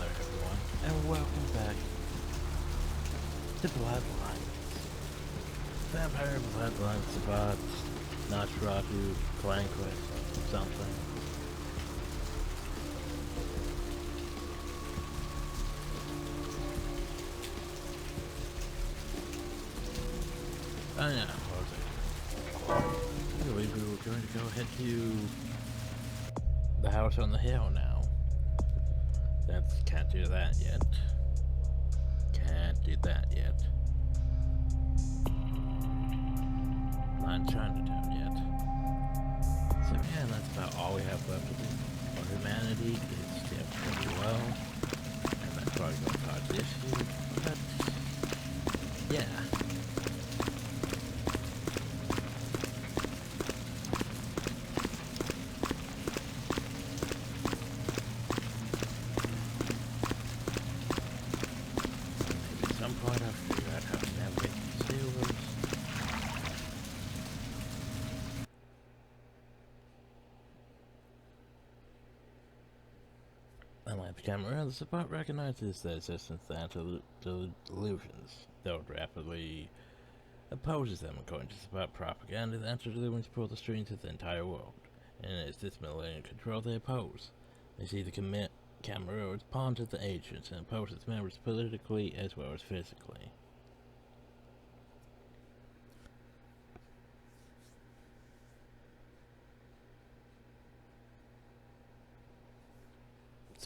there, everyone, and welcome back to Bloodlines. Vampire Bloodlines Sabbat, Nosferatu, Clan Quest, something. Oh yeah, what was it? I believe we were going to go ahead to the house on the hill now. Can't do that yet. Can't do that yet. Not Chinatown yet. So yeah, that's about all we have left to do. Our humanity is still pretty low, and that's probably going to cause issues, but yeah. Unlike the camera, the Sabbat recognizes the existence of delusions, though it rapidly opposes them. According to Sabbat propaganda, the anti-delusions pull the strings of the entire world, and it is this millennium control they oppose. They see the camera as pawns of the ancients and oppose its members politically as well as physically.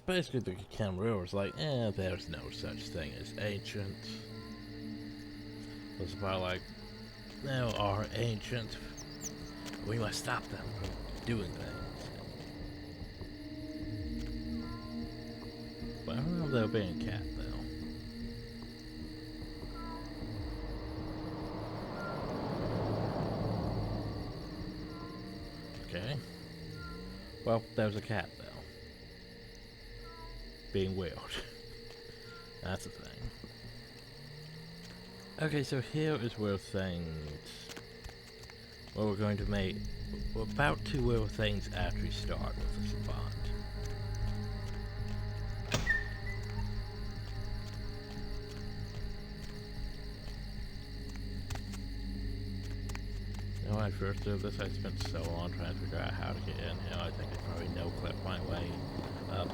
Basically, the camera was like, there's no such thing as ancient. It was about like, there are ancients. We must stop them from doing things. But I don't know if they'll be a cat, though. Okay. Well, there's a cat, though. Being weird. That's a thing. Okay, so here is where we're going to make. We're about to where things actually start with the Sabbat. You know, when I first did this, I spent so long trying to figure out how to get in here. I think I probably no-clip my way up.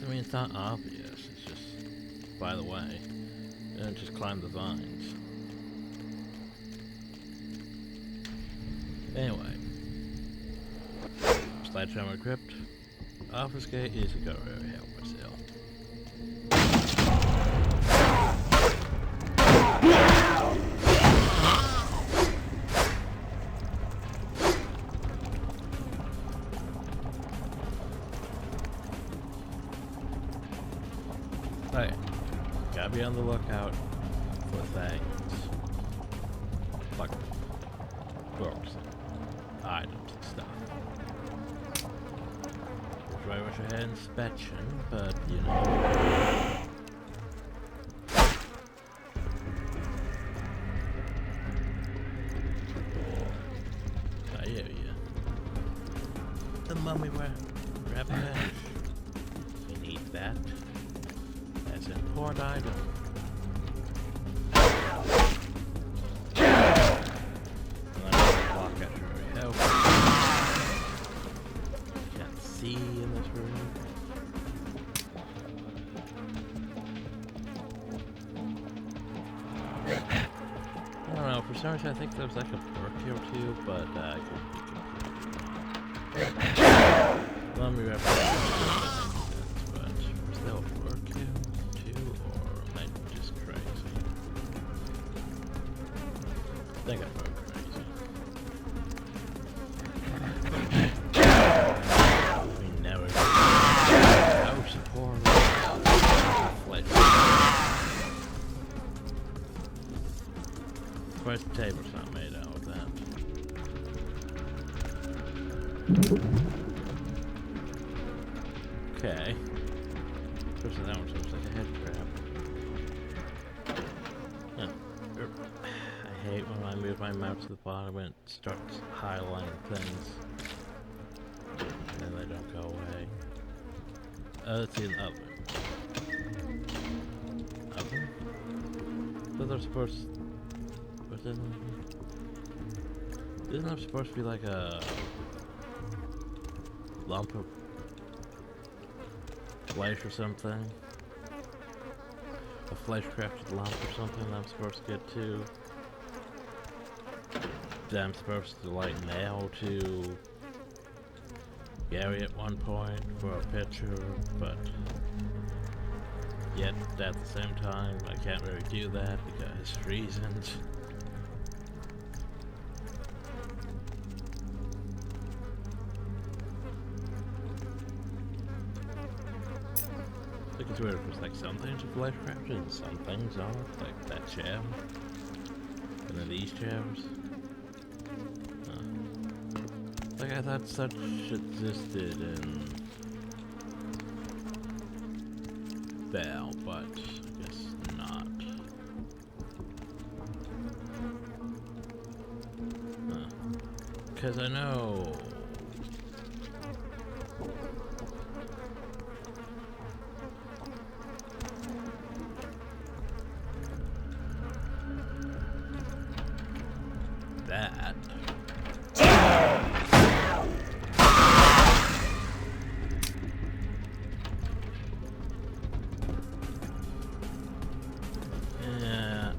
I mean, it's not obvious, it's just by the way. And just climb the vines. Anyway. Sledgehammer Crypt. Obfuscate is a go very help myself. Okay, gotta be on the lookout for things like books, items, and stuff. Which way wish I had inspection, but you know. I hear you. The mummy revenge. We need that. That's an important item. Block after very help. Can't see in this room. I don't know, for some reason I think there was like a perk here or two, but I could be confused. Let me represent. Still work here too, or am I just crazy? I think I'm both crazy. We never no support. Of course, the table's not made out of that. Okay. Especially that one looks like a head crab. I hate when I move my mouse to the bottom and it starts highlighting things. And they don't. It's in oven. Oven? But they're supposed... What is it? Isn't there supposed to be like a... lump of... flesh or something? A flesh-crafted lump or something that I'm supposed to get to? That I'm supposed to like mail to Gary at one point for a picture, but yet at the same time I can't really do that because reasons. I think it's weird because like some things are flesh crafted and some things aren't, like that chair and then these chairs. Like I thought such existed in Val, but I guess not. Because I know... that...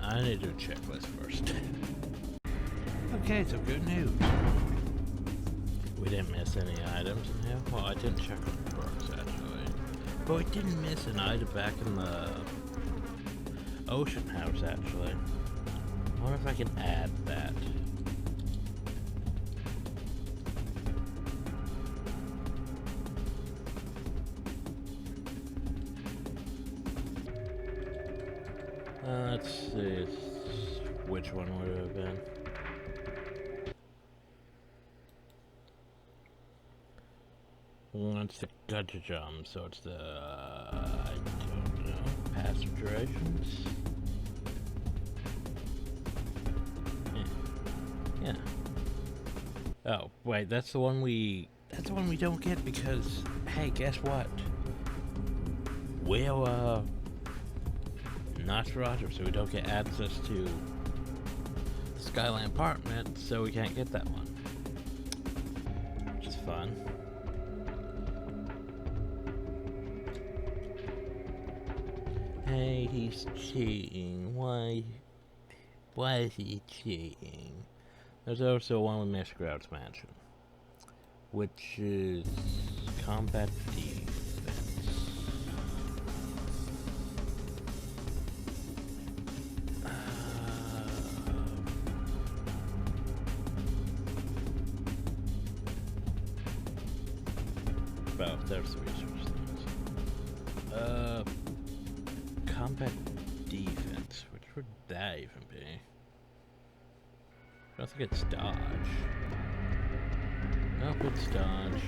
I need to do a checklist first. Okay, so good news. We didn't miss any items in here. Well, I didn't check on the books actually. But we didn't miss an item back in the ocean house actually. I wonder if I can add that. Let's see which one would it have been. Well, it's the gutcha jump, so it's the I don't know, passive durations. Yeah. Oh, wait, that's the one we don't get because hey, guess what? We're not Roger, so we don't get access to the Skyline apartment, so we can't get that one. Which is fun. Hey, he's cheating. Why is he cheating? There's also one with Masquerade's Mansion, which is combat defense. There's the research things. Combat defense. Which would that even be? I don't think it's dodge. Nope, it's dodge.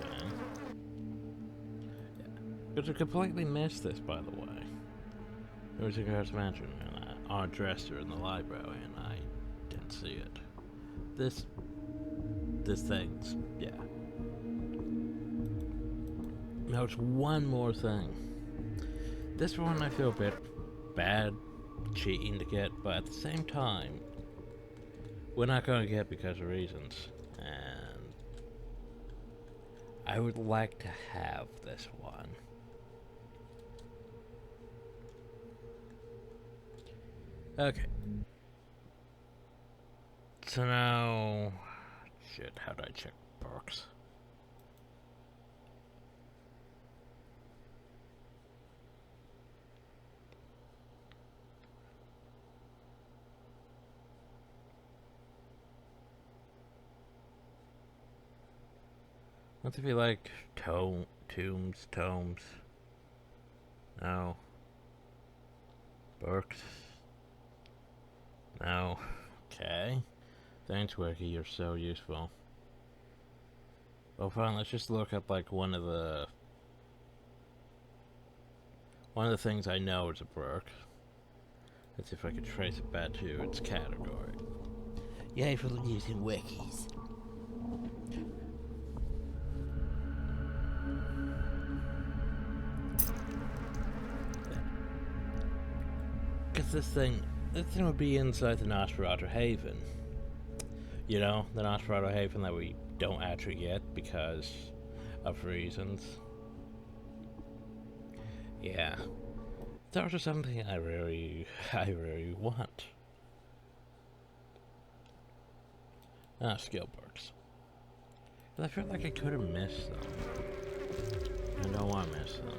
Okay. Yeah. Because I completely missed this, by the way. There was a guy's mansion, and our dresser in the library, and I didn't see it. This thing's, yeah. Now it's one more thing. This one I feel a bit bad cheating to get, but at the same time, we're not going to get because of reasons. And I would like to have this one. Okay. So now... Shit, how do I check perks? What if you like tombs? No. Perks? No. Okay. Thanks, Wiki, you're so useful. Well, fine, let's just look up like one of the things I know is a perk. Let's see if I can trace it back to its category. Yay for using wikis. this thing would be inside the Nosferatu Haven. You know, the Nosferatu Haven that we don't actually get because of reasons. Yeah. Those are something I really want. Skill perks. But I feel like I could have missed them. I don't want to miss them.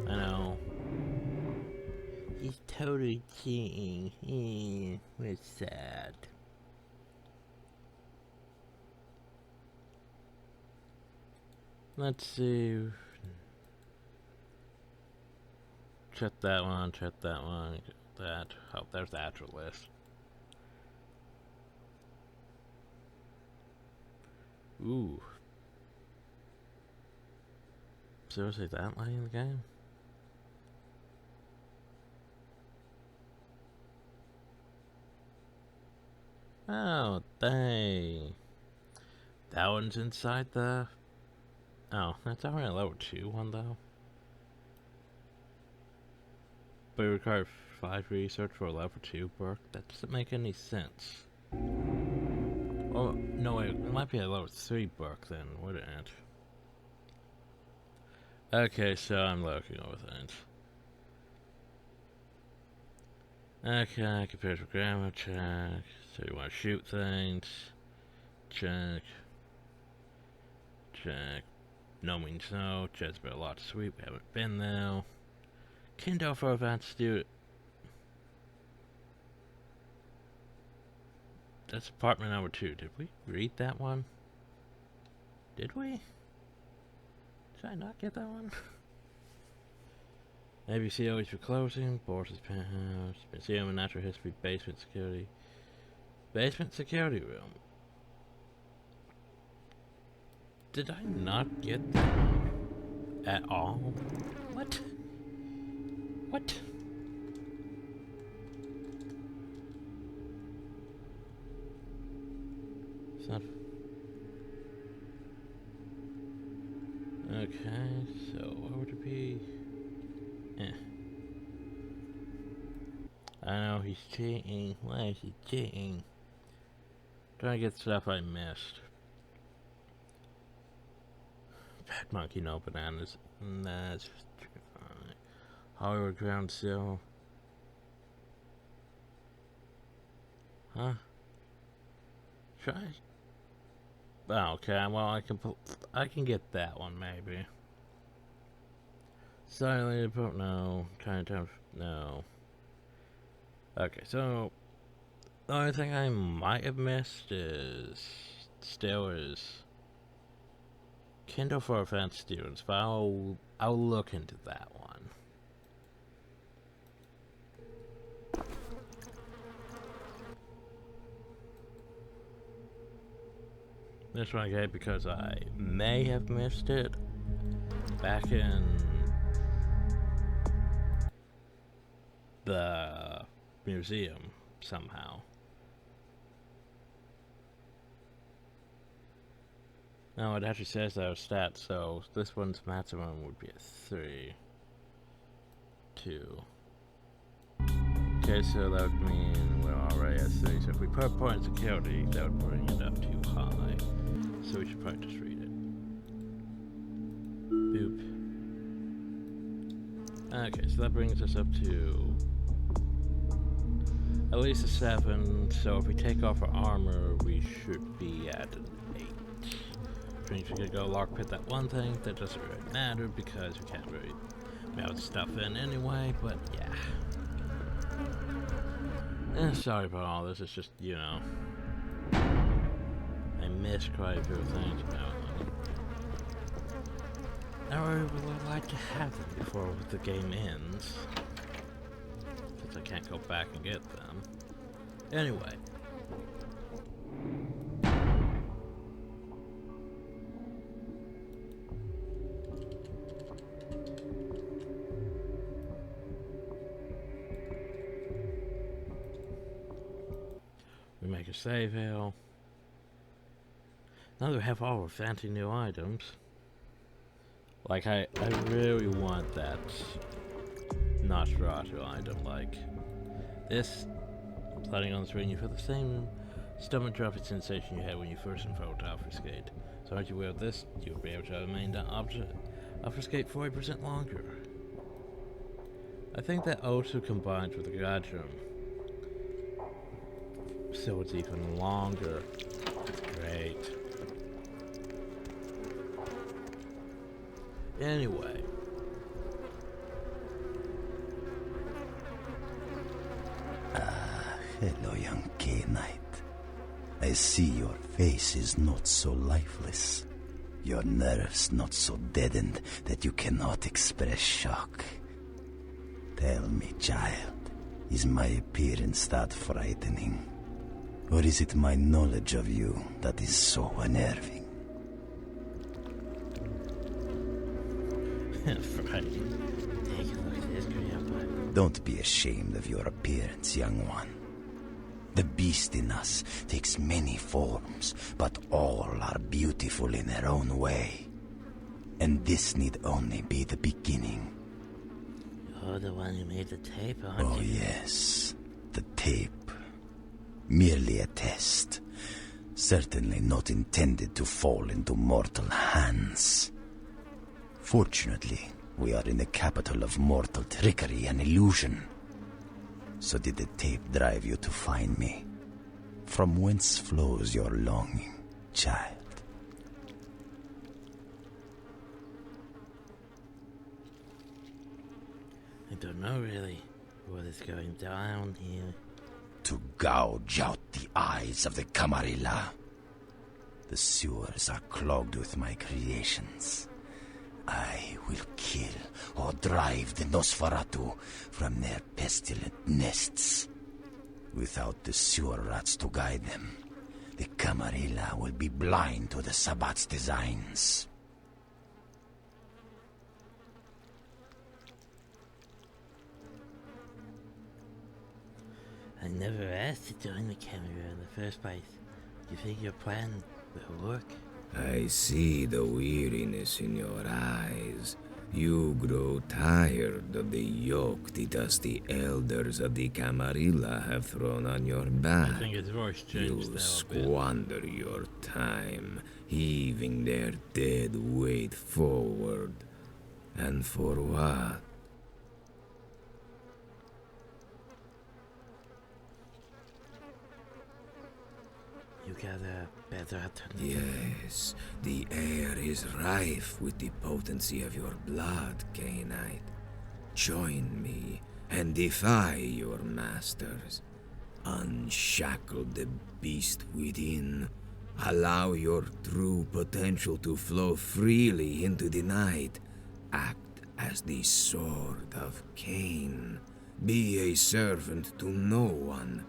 I know. He's totally cheating. It's sad. Let's see. Check that one, that. Oh, there's the actual list. Ooh. Seriously, that late in the game? Oh, dang. That one's inside the... Oh, that's already a level 2 one, though. But it requires 5 research for a level 2 perk? That doesn't make any sense. Oh, no wait, it might be a level 3 perk then, wouldn't it? Okay, so I'm looking over things. Okay, compared to grammar, check. So you want to shoot things. Check. Check. No means no. Jed's been a lot to sweep. We haven't been there. Kindle for advanced student. That's apartment number 2. Did we read that one? Did we? Did I not get that one? ABC always for closing. Boris' penthouse. Museum of Natural History. Basement security. Basement security room. Did I not get that at all? What? What? It's not... Okay, so what would it be? I know he's cheating. Why is he cheating? Trying to get stuff I missed. Bad monkey, no bananas. That's fine. Hollywood ground seal. Huh? Try. Oh, okay. Well, I can get that one maybe. Silently, no. Kind of no. Okay, so the only thing I might have missed is Kindle for advanced students, but I'll look into that one. This one I get because I may have missed it back in the museum somehow. No, it actually says that our stats, so this one's maximum would be a 3. 2. Okay, so that would mean we're already at 3. So if we put point security, that would bring it up too high. So we should probably just read it. Boop. Okay, so that brings us up to at least a 7. So if we take off our armor, we should be at an 8. Which means we could go lockpick that one thing. That doesn't really matter because we can't really melt stuff in anyway, but yeah. Sorry about all this, it's just, you know, I missed quite a few things. I really would like to have them before the game ends, since I can't go back and get them. Anyway. We make a save here. Now that we have all our fancy new items. Like, I really want that Nosferatu item like this. Sliding on the screen, you feel the same stomach-dropping sensation you had when you first invoked Obfuscate. So as you wield this, you'll be able to remain that Obfuscate 40% longer. I think that also combines with the Garage Room, so it's even longer. It's great. Anyway. Hello, young K-Knight. I see your face is not so lifeless. Your nerves not so deadened that you cannot express shock. Tell me, child, is my appearance that frightening? Or is it my knowledge of you that is so unnerving? Frightening. Take a look at this, Grandpa. Don't be ashamed of your appearance, young one. The beast in us takes many forms, but all are beautiful in their own way. And this need only be the beginning. You're the one who made the tape, aren't you? Oh yes, the tape. Merely a test. Certainly not intended to fall into mortal hands. Fortunately, we are in the capital of mortal trickery and illusion. So did the tape drive you to find me? From whence flows your longing, child? I don't know really what is going down here. To gouge out the eyes of the Camarilla. The sewers are clogged with my creations. I will kill or drive the Nosferatu from their pestilent nests. Without the sewer rats to guide them, the Camarilla will be blind to the Sabbat's designs. I never asked to join the camera in the first place. Do you think your plan will work? I see the weariness in your eyes. You grow tired of the yoke the dusty elders of the Camarilla have thrown on your back. I think his voice changed You squander your time, heaving their dead weight forward. And for what? You got a better alternative? Yes, the air is rife with the potency of your blood, K-Knight. Join me and defy your masters. Unshackle the beast within. Allow your true potential to flow freely into the night. Act as the sword of Cain. Be a servant to no one,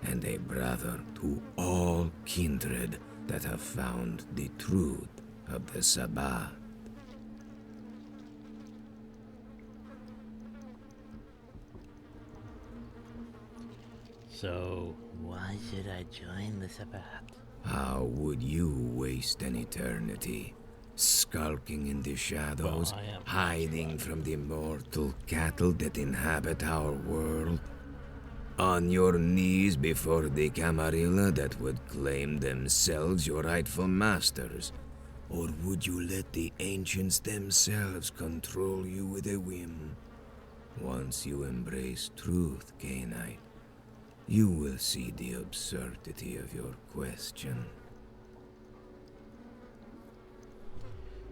and a brother to all kindred that have found the truth of the Sabbat. So, why should I join the Sabbat? How would you waste an eternity? Skulking in the shadows, Well, I am hiding from the mortal cattle that inhabit our world? On your knees before the Camarilla that would claim themselves your rightful masters? Or would you let the ancients themselves control you with a whim? Once you embrace truth, K-Knight, you will see the absurdity of your question.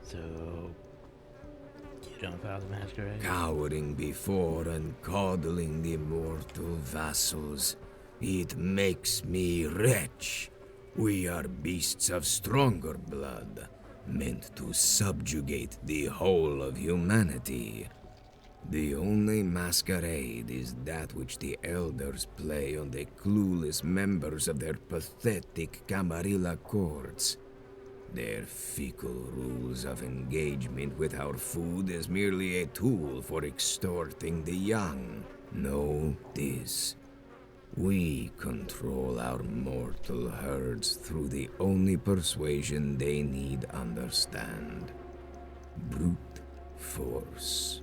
So, you don't follow the Masquerade? Cowering before and coddling the mortal vassals, it makes me wretch. We are beasts of stronger blood, meant to subjugate the whole of humanity. The only masquerade is that which the elders play on the clueless members of their pathetic Camarilla courts. Their fickle rules of engagement with our food is merely a tool for extorting the young. Know this. We control our mortal herds through the only persuasion they need understand. Brute force.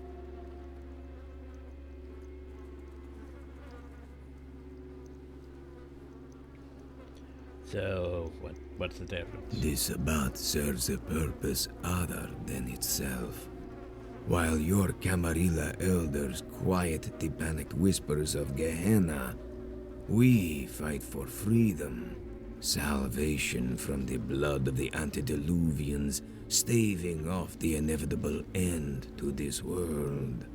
So, what's the difference? The Sabbat serves a purpose other than itself. While your Camarilla elders quiet the panicked whispers of Gehenna, we fight for freedom, salvation from the blood of the antediluvians, staving off the inevitable end to this world.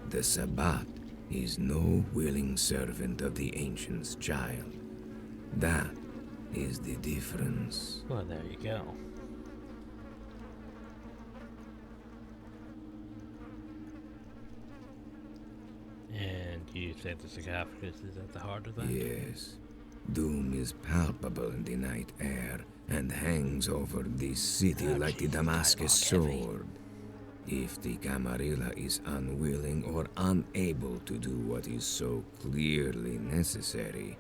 The Sabbat is no willing servant of the Ancient's child. That is the difference. Well, there you go. And you say the sarcophagus is at the heart of that? Yes. Doom is palpable in the night air and hangs over the city like the Damascus sword. If the Camarilla is unwilling or unable to do what is so clearly necessary,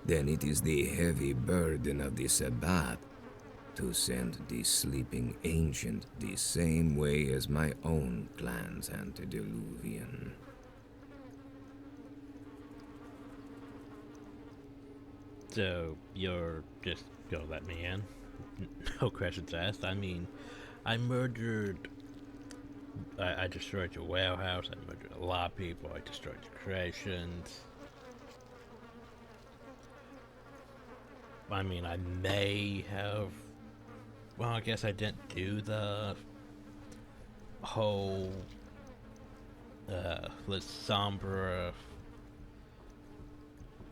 then it is the heavy burden of the Sabbat to send the sleeping ancient the same way as my own clan's antediluvian. So, you're just gonna let me in? No questions asked. I mean, I destroyed your warehouse, I murdered a lot of people, I destroyed your creations. I mean, I may have... Well, I guess I didn't do the whole... the Sombra...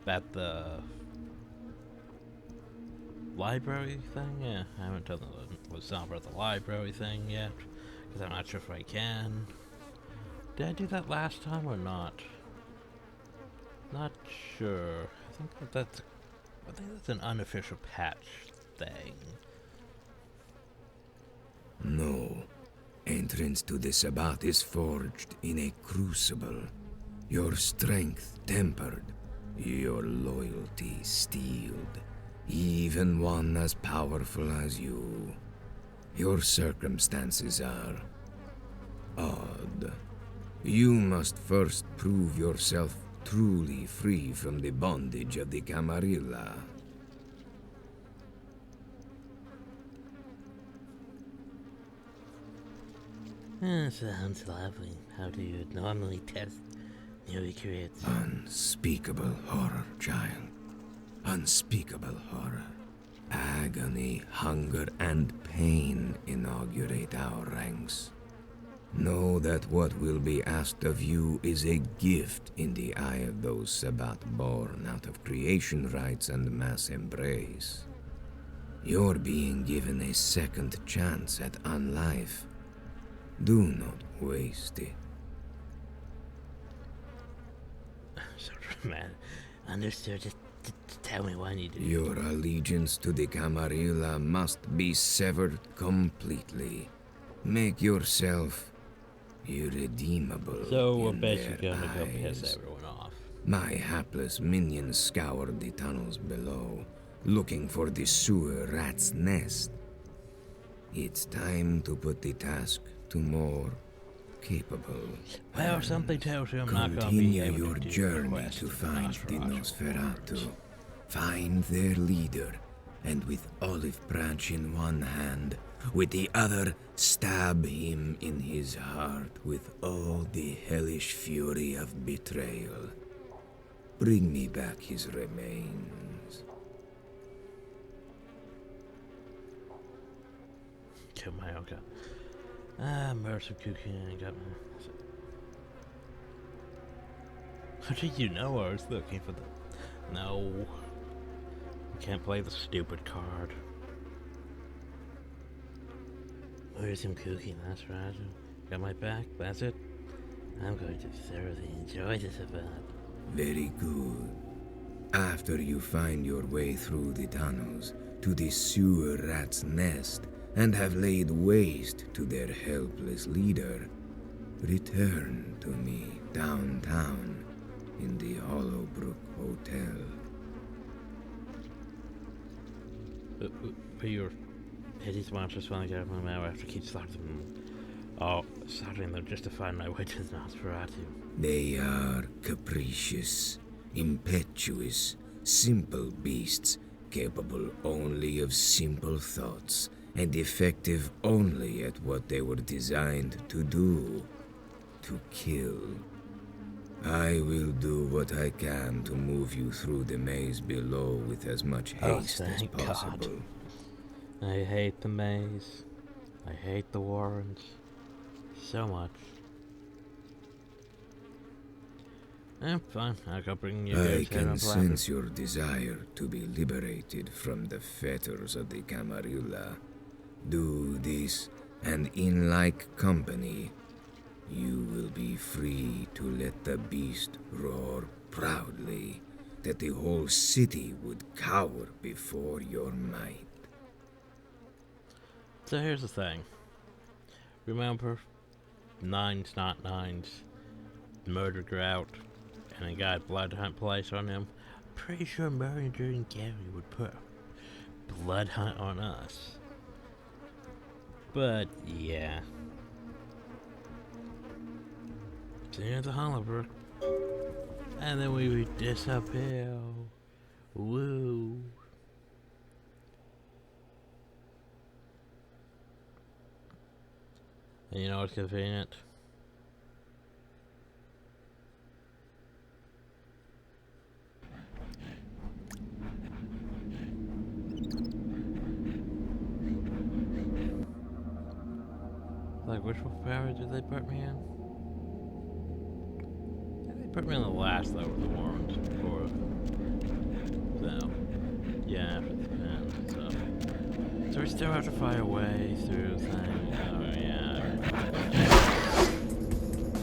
at the... library thing? Yeah, I haven't done the Sombra at the library thing yet. Because I'm not sure if I can. Did I do that last time or not? Not sure. I think that's an unofficial patch thing. No. Entrance to the Sabbat is forged in a crucible. Your strength tempered. Your loyalty steeled. Even one as powerful as you. Your circumstances are odd. You must first prove yourself truly free from the bondage of the Camarilla. Sounds lovely. How do you normally test new recruits? Unspeakable horror, child. Unspeakable horror. Agony, hunger, and pain inaugurate our ranks. Know that what will be asked of you is a gift in the eye of those Sabbat born out of creation rites and mass embrace. You're being given a second chance at unlife. Do not waste it. So, man, understood. Just tell me when you do. Your allegiance to the Camarilla must be severed completely. Make yourself irredeemable. So we're in basically their gonna go piss eyes. everyone off. My hapless minions scoured the tunnels below, looking for the sewer rat's nest. It's time to put the task to more capable. Well, something tells you I'm not gonna be Continue able your to do journey requests to for find the Nosferatu. Nosferatu. Find their leader, and with olive branch in one hand, with the other, stab him in his heart with all the hellish fury of betrayal. Bring me back his remains. Kill my own god. Mercer cooking got me. How did you know I was looking for the... No. I can't play the stupid card. Where's him cooking? That's right. Got my back? That's it? I'm going to thoroughly enjoy this event. Very good. After you find your way through the tunnels to the sewer rat's nest and have laid waste to their helpless leader, return to me downtown in the Hollowbrook Hotel. But your hideous monsters finally get out of my mouth after keep slaughtering them. Oh, slaughtering them just to find my way to the Nosferatu. They are capricious, impetuous, simple beasts capable only of simple thoughts and effective only at what they were designed to do, to kill. I will do what I can to move you through the maze below with as much haste as thank God. possible. I hate the maze. I hate the warrants. So much. Fine. I'll go bring you I guys can up sense your desire to be liberated from the fetters of the Camarilla. Do this, and in like company, you will be free to let the beast roar proudly, that the whole city would cower before your might. So here's the thing. Remember, Nines Not Nines, murder Grout, and a guy blood hunt place on him? Pretty sure Murray and Jordan Gary would put blood hunt on us. But yeah. So here's a Hollowbrook. And then we would disappear. Woo. And you know what's convenient? Like, which power did they put me in? They put me in the last level of the warrant before. So, yeah, after the pen, so we still have to fight our way through things. Oh, yeah.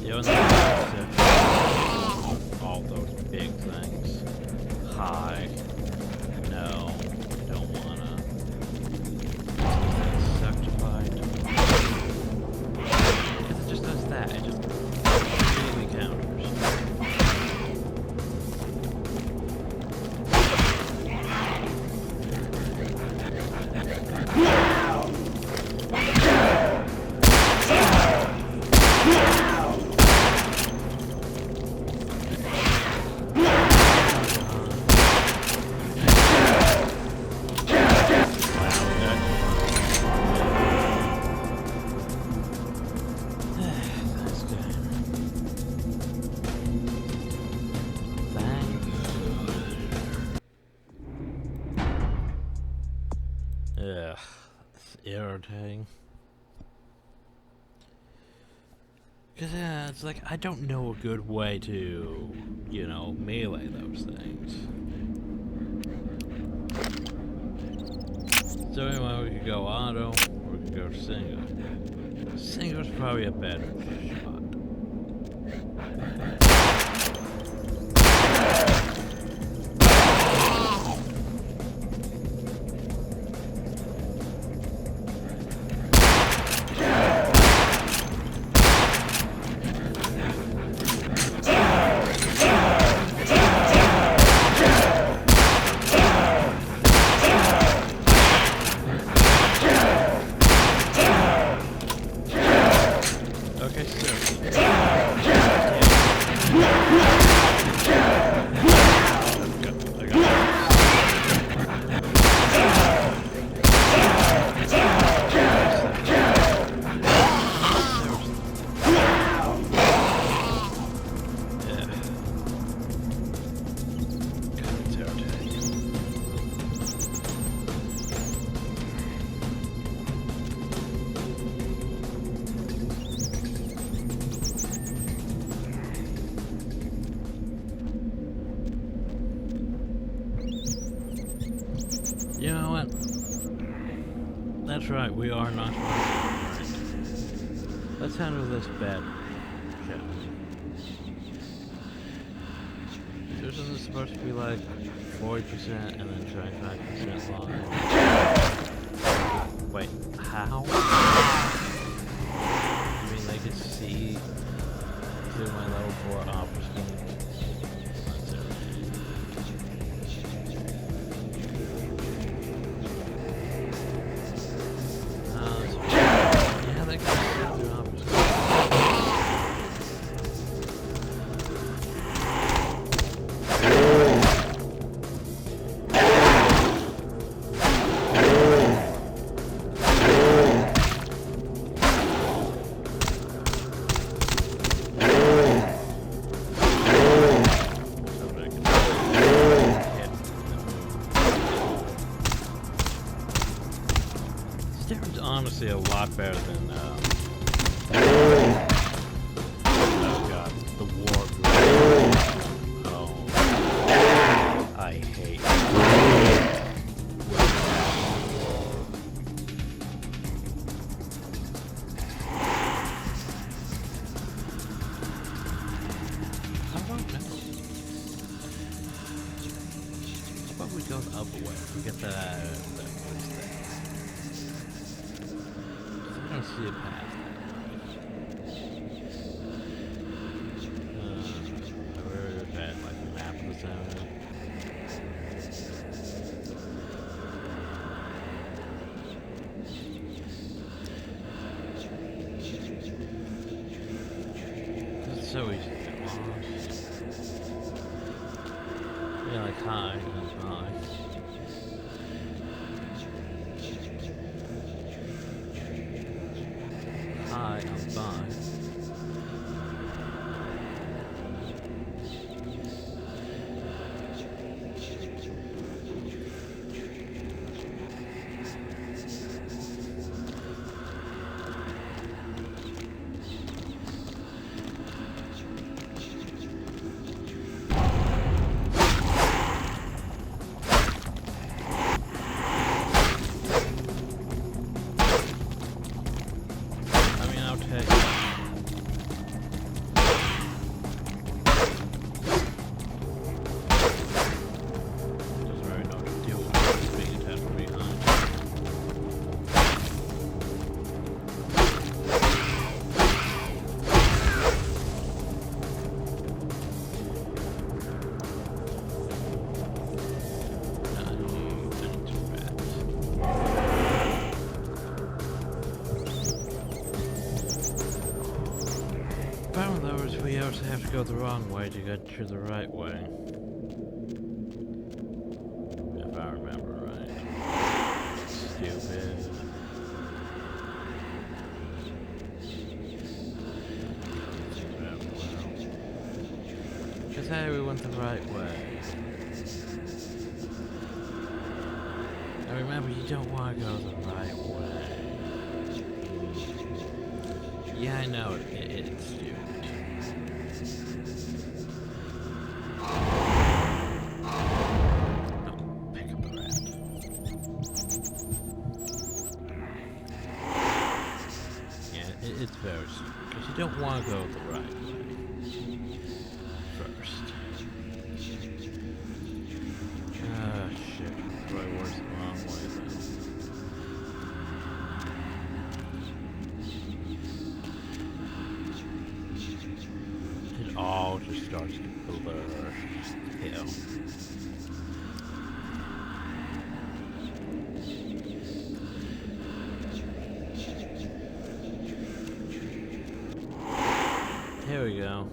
You know, all those big things. Hi. No, don't wanna. Suck to fight. Because it just does that. It just really counters. Ugh, it's irritating. Cause yeah, it's like, I don't know a good way to, you know, melee those things. So anyway, we could go auto, or we could go single. Single's probably a better shot. You know what? That's right, we are not. Let's handle this bed. This is supposed to be like 40% and then 25% long. Wait, how? I mean, they could see through my level 4 opera screen. honestly a lot better than oh god, the war. Oh, I hate we go the other way. We get that first thing. I don't see it past that. Where is that? Like the map of the zone. It's so easy to get lost. Yeah, like hi, that's hi. Hi, I'm fine. We also have to go the wrong way to get to the right way. If I remember right. Stupid. Because hey, we went the right way. And remember, you don't want to go the right way. Yeah, I know, it's stupid. It's very stupid, because you don't want to go the right way first. Ah, shit. Probably works the wrong way, though. It all just starts to blur. Hell. Here we go.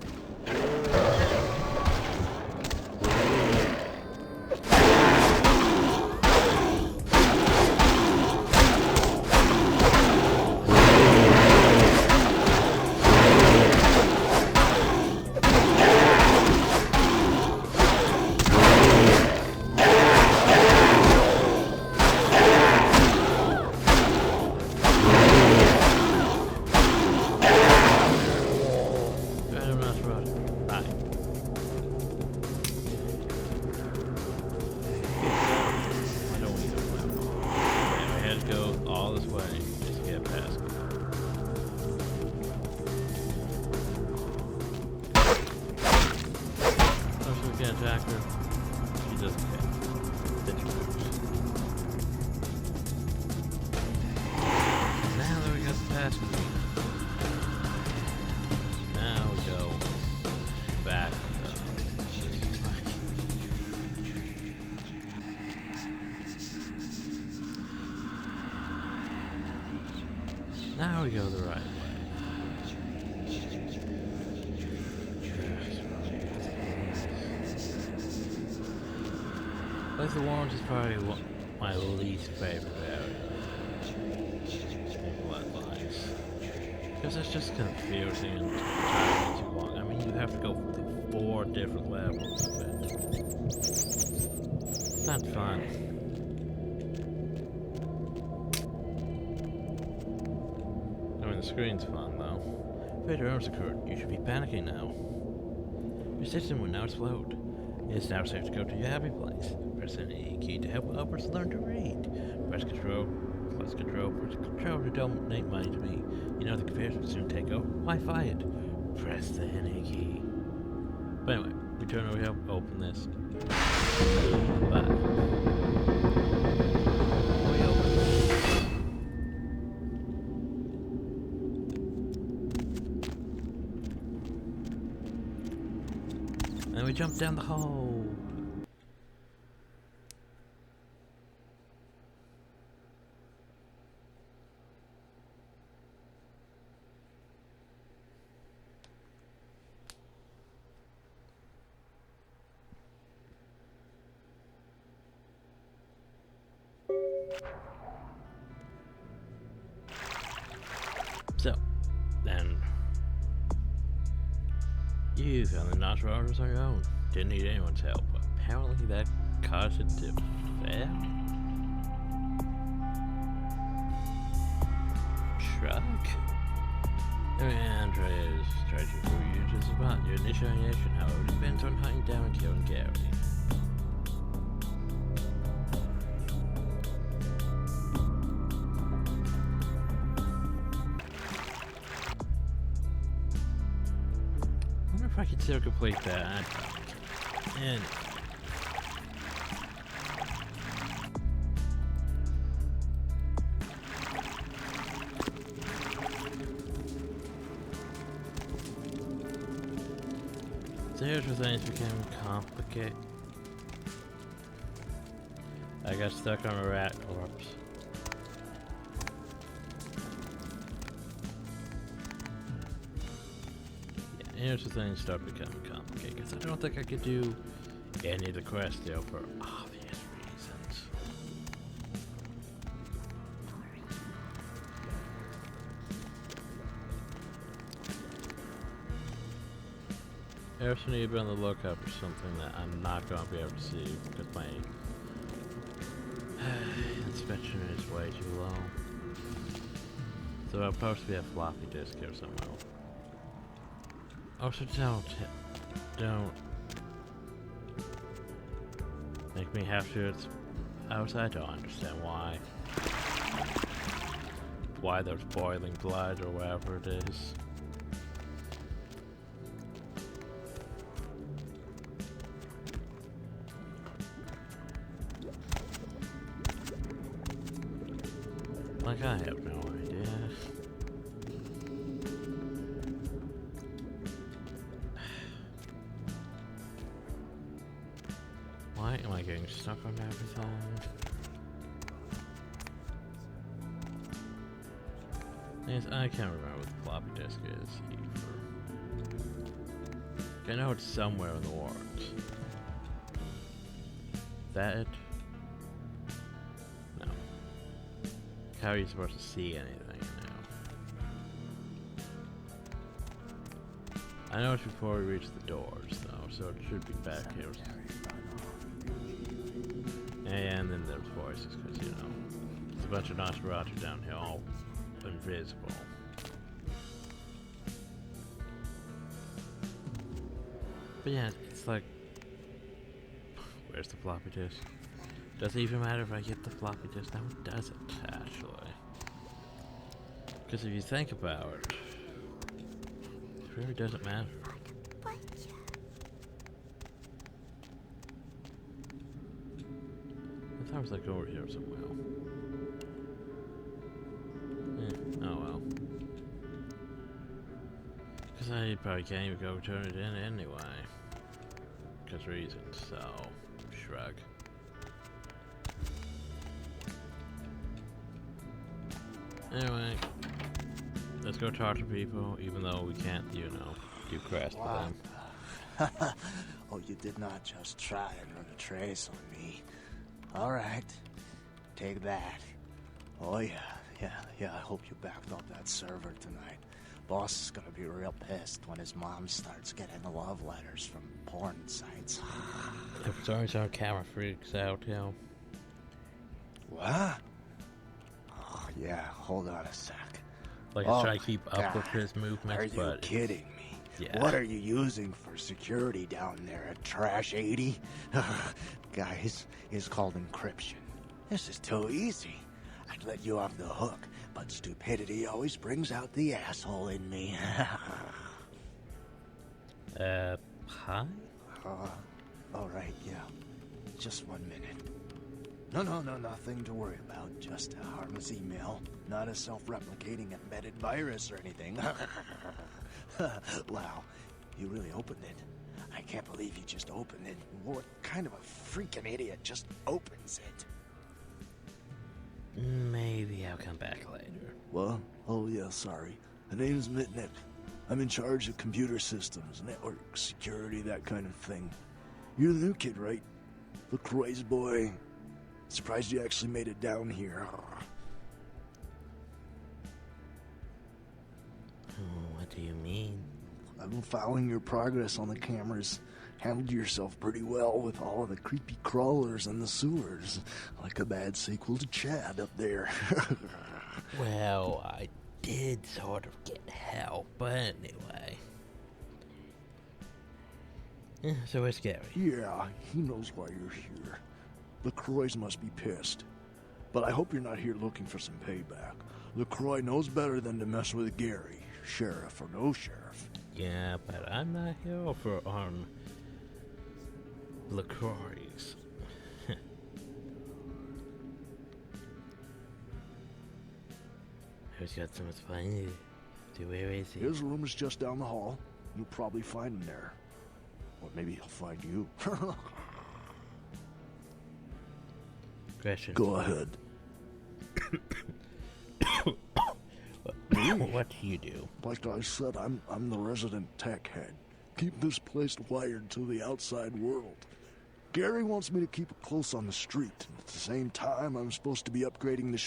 Attack her. She doesn't care. Then she moves. Now that we got the pass key. Now we go back. Now we go the right way. Like the orange is probably my least favorite area in Bloodlines. Because it's just confusing and entirely too long. I mean, you have to go through 4 different levels of it. It's not fun. the screen's fun, though. Fatal errors occurred. You should be panicking now. Your system will now explode. It is now safe to go to your happy place. Press any key to help others learn to read. Press control to donate money to me. You know the computers will soon take over. Why fight it? Press the NA key. But anyway, we turn over here, open this. Bye. We open this. And we jump down the hole. So, then you found the notch orders on your own. Didn't need anyone's help. Apparently that caused it to fail. Shrug. Andre's strategy for you to survive. Your initiation, however, depends on hunting down and killing Gary. I could still complete that. And so here's where things became complicated. I got stuck on a rat corpse. Here's the things start becoming complicated, because I don't think I could do any of the quests there for obvious reasons. I also need to be on the lookout for something that I'm not going to be able to see, because my inspection is way too low. So I'll possibly have floppy disk here somewhere. Also, don't make me have to. It's outside. I don't understand why there's boiling blood or whatever it is. Like I have no idea. Why am I getting stuck on everything? Yes, I can't remember what the floppy disk is either. I know it's somewhere in the works. Is that it? No. How are you supposed to see anything now? I know it's before we reach the doors though, so it should be back here. And then there's voices, because, you know, there's a bunch of Nosferatu down here, all invisible. But yeah, it's like, where's the floppy disk? Does it even matter if I get the floppy disk? No, it doesn't, actually. Because if you think about it, it really doesn't matter. I was like over here somewhere. Oh well. Because I probably can't even go turn it in anyway. Because reasons, so shrug. Anyway, let's go talk to people, even though we can't, you know, do quests for them. Oh, you did not just try and run a trace on me. Alright, take that. Oh yeah, I hope you backed up that server tonight. Boss is gonna be real pissed when his mom starts getting love letters from porn sites. If it's always on camera freaks out, you know. What? Oh yeah, hold on a sec. Like, he's trying to keep up with his movements, Are you kidding me? Yeah. What are you using for security down there at Trash 80? Guys, it's called encryption. This is too easy. I'd let you off the hook, but stupidity always brings out the asshole in me. Hi? Alright, yeah. Just 1 minute. No, nothing to worry about. Just a harmless email. Not a self-replicating embedded virus or anything. Wow, you really opened it. I can't believe you just opened it. What kind of a freaking idiot just opens it? Maybe I'll come back later. What? Oh, yeah, sorry. The name's Mitnick. I'm in charge of computer systems, network security, that kind of thing. You're the new kid, right? LaCroix's boy. Surprised you actually made it down here. What do you mean? I've been following your progress on the cameras. Handled yourself pretty well with all of the creepy crawlers in the sewers. Like a bad sequel to Chad up there. Well, I did sort of get help, but anyway. So it's Gary. Yeah, he knows why you're here. LaCroix must be pissed. But I hope you're not here looking for some payback. LaCroix knows better than to mess with Gary, sheriff or no sheriff. Yeah, but I'm not here for LaCroix's. Who's got so much fun? Where is he? His room is just down the hall. You'll probably find him there. Or maybe he'll find you. Question. Go ahead. What do you do? Like I said, I'm the resident tech head. Keep this place wired to the outside world. Gary wants me to keep it close on the street. At the same time, I'm supposed to be upgrading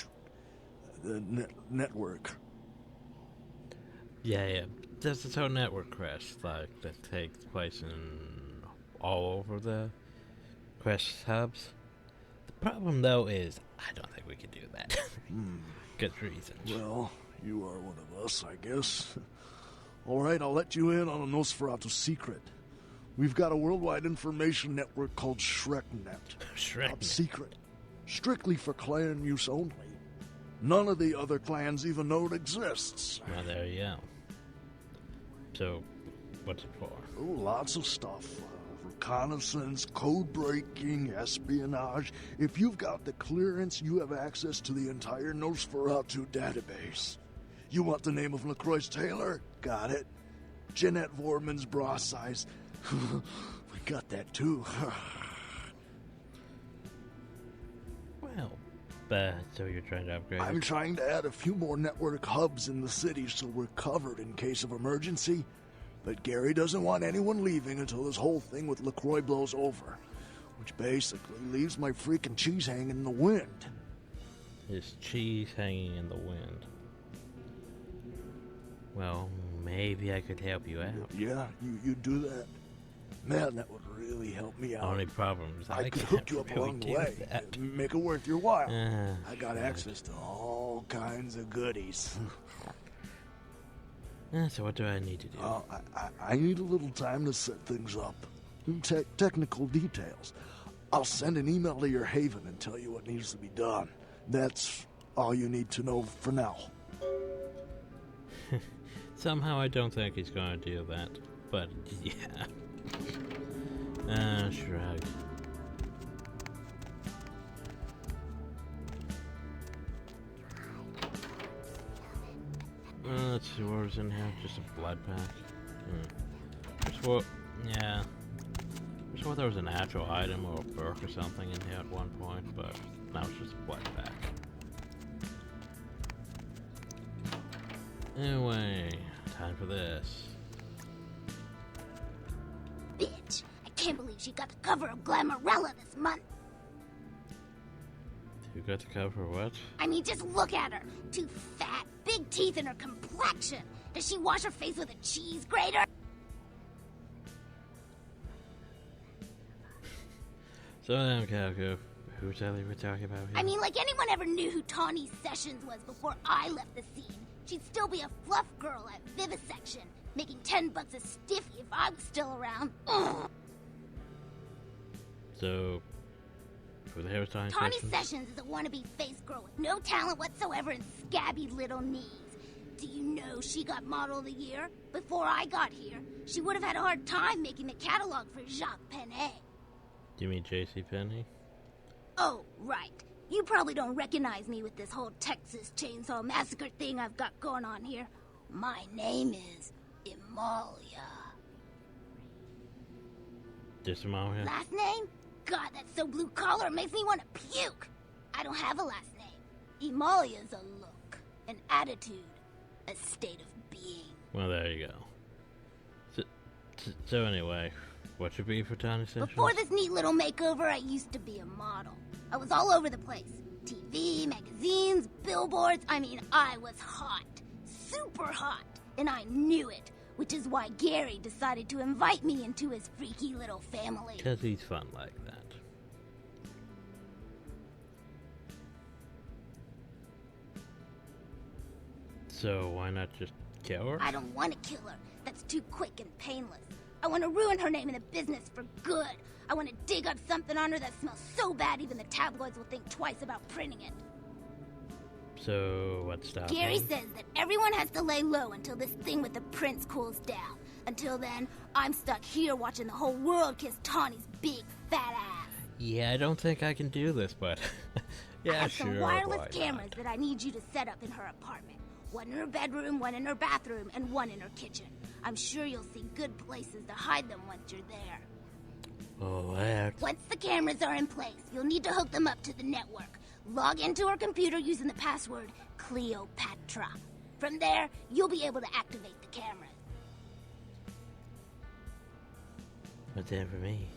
the network. Yeah. There's this whole network crash that takes place in all over the crash hubs. The problem, though, is I don't think we can do that. Good reasons. Well, you are one of us, I guess. All right, I'll let you in on a Nosferatu secret. We've got a worldwide information network called ShrekNet. Top secret. Strictly for clan use only. None of the other clans even know it exists. Well, there you go. So, what's it for? Oh, lots of stuff. Reconnaissance, code breaking, espionage. If you've got the clearance, you have access to the entire Nosferatu database. You want the name of LaCroix's tailor? Got it. Jeanette Vorman's bra size. We got that too. Well, so you're trying to upgrade? I'm trying to add a few more network hubs in the city so we're covered in case of emergency. But Gary doesn't want anyone leaving until this whole thing with LaCroix blows over. Which basically leaves my freaking cheese hanging in the wind. His cheese hanging in the wind. Well, maybe I could help you out. Yeah, you do that. Man, that would really help me out. Only problem is I could hook you up along the way. Make it worth your while. I got access to all kinds of goodies. So what do I need to do? I need a little time to set things up. Technical details. I'll send an email to your haven and tell you what needs to be done. That's all you need to know for now. Somehow I don't think he's going to do that. But, yeah. Shrug. Let's see what's in here. Just a blood pack. Just what? Yeah. Just what there was an actual item or a perk or something in here at one point, but now it's just a blood pack. Anyway, time for this. Bitch! I can't believe she got the cover of Glamourella this month. Who got the cover? What? I mean, just look at her. Too fat, big teeth, and her complexion. Does she wash her face with a cheese grater? So then, Calco, who's that we were talking about here? I mean, like anyone ever knew who Tawny Sessions was before I left the scene. She'd still still be a fluff girl at Vivisection, making $10 a stiffy if I was still around. Ugh. So, for the hairstyling Tawny sessions? Sessions is a wannabe face girl with no talent whatsoever and scabby little knees. Do you know she got Model of the Year? Before I got here, she would have had a hard time making the catalog for Jacques Penet. Do you mean J.C. Penney? Oh, right. You probably don't recognize me with this whole Texas Chainsaw Massacre thing I've got going on here. My name is Imalia. Just Amalia? Last name? God, that's so blue collar, it makes me want to puke. I don't have a last name. Imalia's a look, an attitude, a state of being. Well, there you go. So anyway, what should be for Tawny Sessions? Before this neat little makeover, I used to be a model. I was all over the place. TV, magazines, billboards. I mean, I was hot. Super hot. And I knew it. Which is why Gary decided to invite me into his freaky little family. 'Cause he's fun like that. So why not just kill her? I don't want to kill her. That's too quick and painless. I want to ruin her name in the business for good. I want to dig up something on her that smells so bad even the tabloids will think twice about printing it. So what's stopping? Gary says that everyone has to lay low until this thing with the prince cools down. Until then, I'm stuck here watching the whole world kiss Tawny's big fat ass. Yeah, I don't think I can do this, but yeah, I have sure. some wireless why cameras not? that I need you to set up in her apartment. One in her bedroom, one in her bathroom, and one in her kitchen. I'm sure you'll see good places to hide them once you're there. Oh, that. Once the cameras are in place, you'll need to hook them up to the network. Log into her computer using the password Cleopatra. From there, you'll be able to activate the cameras. What's in for me?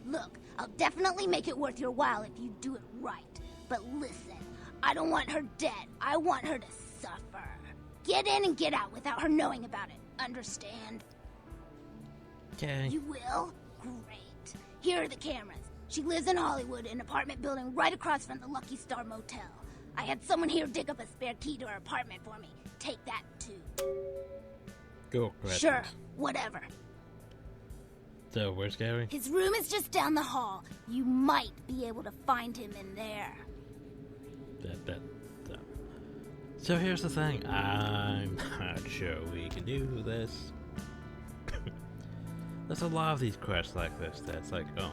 Look, I'll definitely make it worth your while if you do it right. But listen, I don't want her dead. I want her to suffer. Get in and get out without her knowing about it. Understand? Okay. You will? Great. Here are the cameras. She lives in Hollywood, an apartment building right across from the Lucky Star Motel. I had someone here dig up a spare key to her apartment for me. Take that, too. Go, Chris. Sure, whatever. So, where's Gary? His room is just down the hall. You might be able to find him in there. That. So here's the thing. I'm not sure we can do this. There's a lot of these quests like this that's like, oh,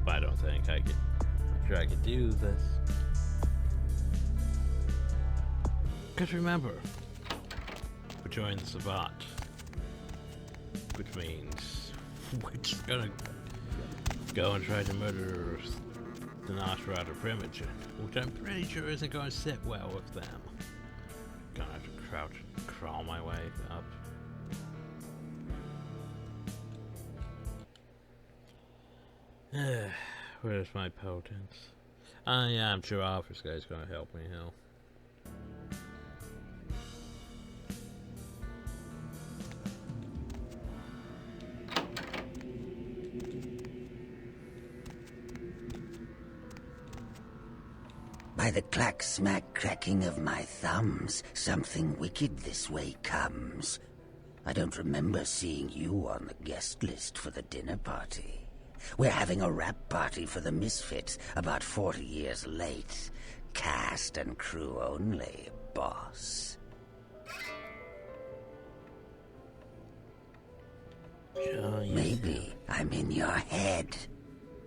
I don't think I can. I'm sure I can do this. Because remember, we're joining the Sabbat, which means we're just gonna go and try to murder the Nosferatu Primogen, which I'm pretty sure isn't going to sit well with them. Gonna have to crouch and crawl my way up. Where's my potence? Yeah, I'm sure Office Guy's gonna help me now. By the clack-smack cracking of my thumbs, something wicked this way comes. I don't remember seeing you on the guest list for the dinner party. We're having a wrap party for the Misfits, about 40 years late. Cast and crew only, boss. Maybe I'm in your head.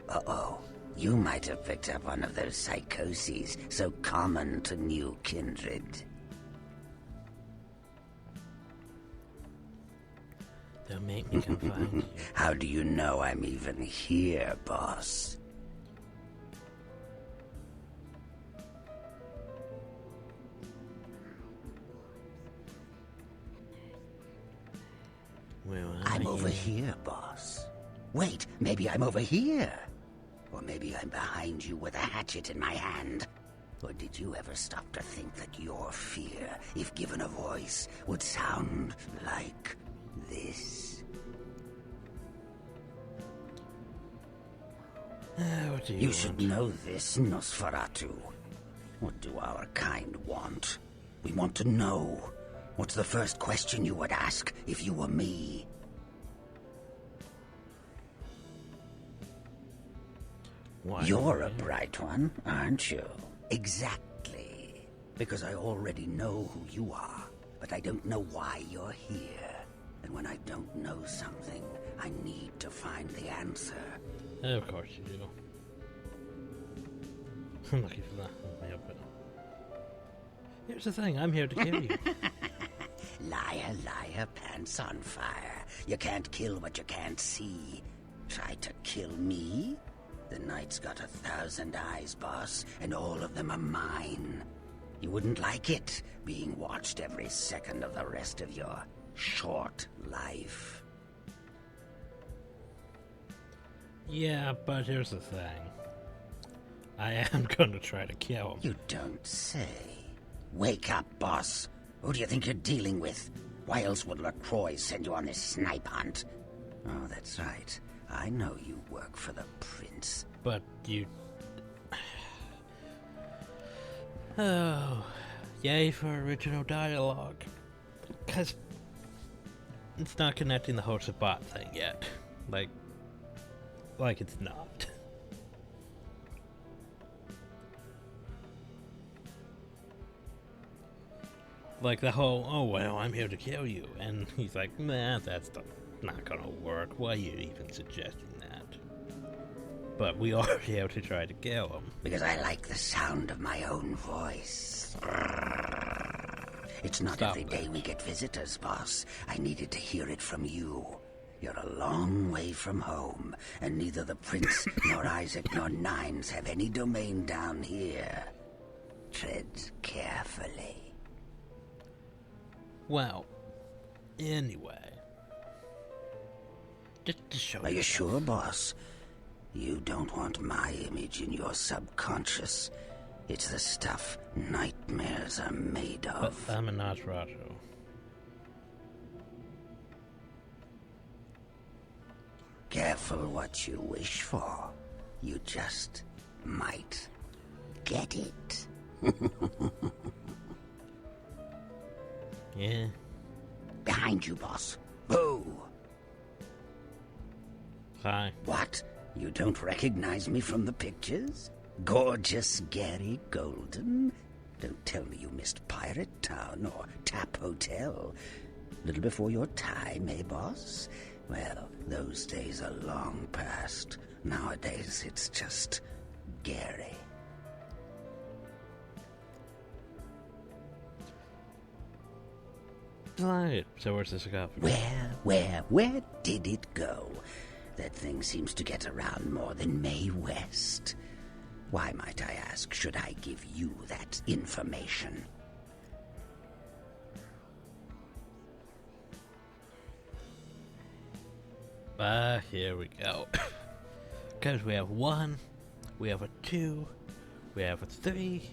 Uh-oh. You might have picked up one of those psychoses so common to new kindred. They'll make me come find you. How do you know I'm even here, boss? Well, I'm over here, boss. Wait, maybe I'm over here. Or maybe I'm behind you with a hatchet in my hand. Or did you ever stop to think that your fear, if given a voice, would sound like this? What do You want? should know this, Nosferatu. What do our kind want? We want to know. What's the first question you would ask if you were me? Why? You're a bright one, aren't you? Exactly. Because I already know who you are, but I don't know why you're here. And when I don't know something, I need to find the answer. Of course you do. I'm looking for that. Here's the thing, I'm here to kill you. Liar, liar, pants on fire. You can't kill what you can't see. Try to kill me? The night's got 1,000 eyes, boss, and all of them are mine. You wouldn't like it, being watched every second of the rest of your short life. Yeah, but here's the thing. I am gonna try to kill him. You don't say. Wake up, boss. Who do you think you're dealing with? Why else would LaCroix send you on this snipe hunt? Oh, that's right. I know you work for the prince. But you... Oh, yay for original dialogue. Because it's not connecting the whole Sabbat thing yet. Like it's not. Like the whole, oh well, I'm here to kill you. And he's like, nah, that's not gonna work. Why are you even suggesting that? But we are here to try to kill him. Because I like the sound of my own voice. It's not Stop every that. day we get visitors, boss. I needed to hear it from you. You're a long way from home, and neither the prince nor Isaac nor Nines have any domain down here. Tread carefully. Well, anyway. Just to show Are you sure, boss? You don't want my image in your subconscious. It's the stuff nightmares are made But of. I'm a Nosferatu. Careful what you wish for. You just might get it. Yeah. Behind you, boss. Boo! Hi. What? You don't recognize me from the pictures? Gorgeous Gary Golden? Don't tell me you missed Pirate Town or Tap Hotel. Little before your time, eh, boss? Well, those days are long past. Nowadays, it's just Gary. Right. So where's this go? Where did it go? That thing seems to get around more than Mae West. Why, might I ask, should I give you that information? Here we go. Because we have 1, we have a 2, we have a 3,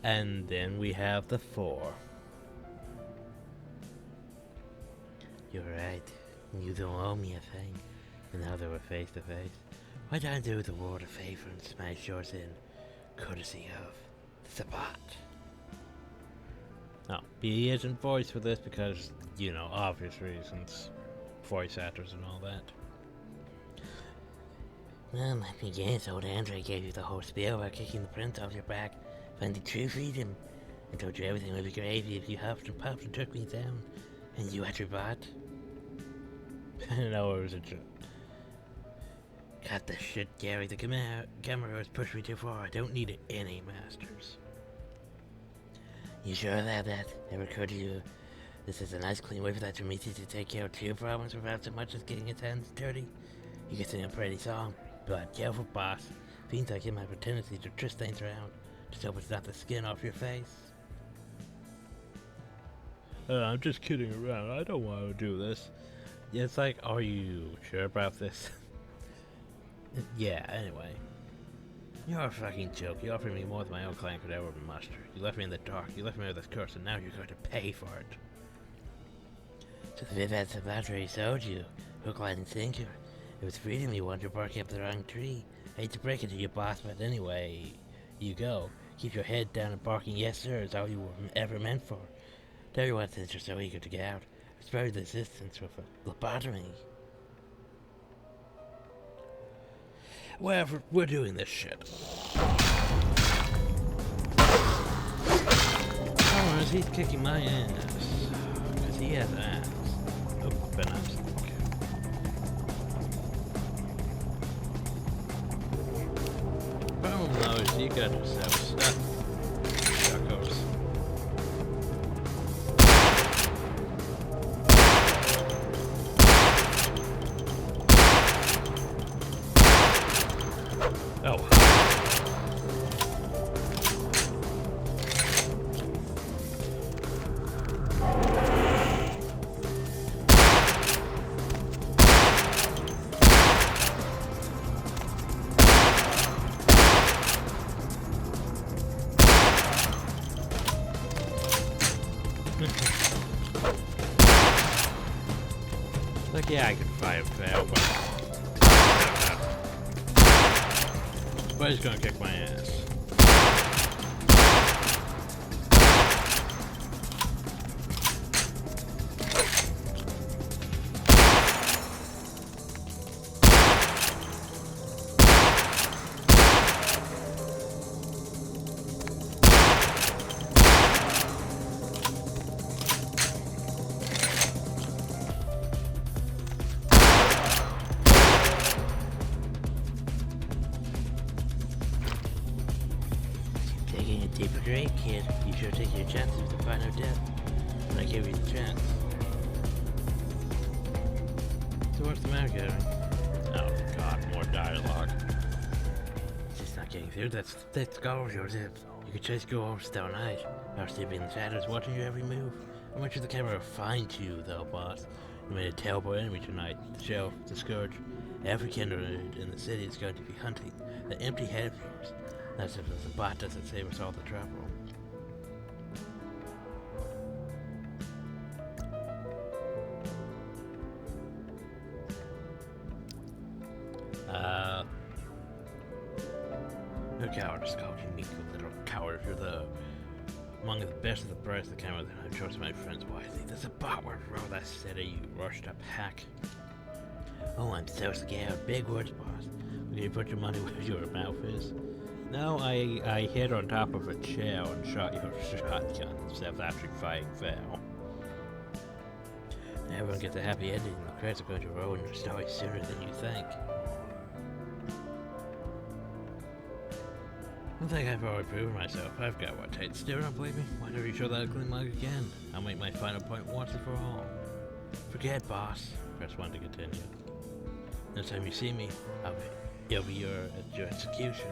and then we have the 4. You're right. You don't owe me a thing. And now that we're face to face, why don't I do the world a favor and smash yours in, courtesy of Sabbat? Now, he isn't voiced for this because, you know, obvious reasons. Voice actors and all that. Well, let me guess, old Andre gave you the whole spiel about kicking the prince off your back, finding true freedom, and told you everything would be gravy if you huffed and puffed and took me down, and you had your bot. No, it was a joke. Cut the shit, Gary. The camera has pushed me too far. I don't need any masters. You sure about that? Never occurred to you? This is a nice clean way for that Demetri to take care of 2 problems without so much as getting his hands dirty. You can sing a pretty song, but careful, boss. Fiends like him have a tendency to twist things around. Just hope it's not the skin off your face. I'm just kidding around. I don't want to do this. Yeah, it's like, are you sure about this? Yeah, anyway. You're a fucking joke. You offered me more than my own clan could ever muster. You left me in the dark. You left me with this curse, and now you're going to pay for it. So the Vivat Sabattery sold you. Hook, line, and sinker. It was freedom you wanted. You're barking up the wrong tree. I hate to break it to you, boss, but anyway, you go. Keep your head down and barking yes sir is all you were ever meant for. Everyone says you're so eager to get out. It's very the resistance with a lobotomy. Whatever, we're doing this shit. Oh, he's kicking my ass. Because he has ass. Oh, but I'm stuck. Problem though is you got yourself stuck. Shuckos. Oh. Like, yeah, I can fire fail, but he's gonna kick my ass. Taking a deeper drink, kid. You sure take your chances with the final death. And I gave you the chance. So what's the matter, Gary? Oh god, more dialogue. It's just not getting through. That's gold, Joseph. You could just go over Stone Eye. I'll still be in the shadows watching your every move. I want you the camera find you, though, boss. You made a terrible enemy tonight. The Shell, the Scourge. Every kindred in the city is going to be hunting the empty head of yours. That's if the Sabbat doesn't save us all the trouble. No coward is called you meek little coward. You're among the best of the brightest of the camera that I've chosen my friends wisely. The Sabbat will roll that city, you rushed up hack. Oh, I'm so scared. Big words, boss. Will you put your money where your mouth is? No, I hit on top of a chair and shot your shotgun instead of actually fighting fail. Everyone gets a happy ending. The credits are going to roll in your story sooner than you think. I think I've already proven myself. I've got what takes. Still don't believe me? Why don't you show that ugly mug again? I'll make my final point once and for all. Forget, boss. Press 1 to continue. Next time you see me, it'll be your execution.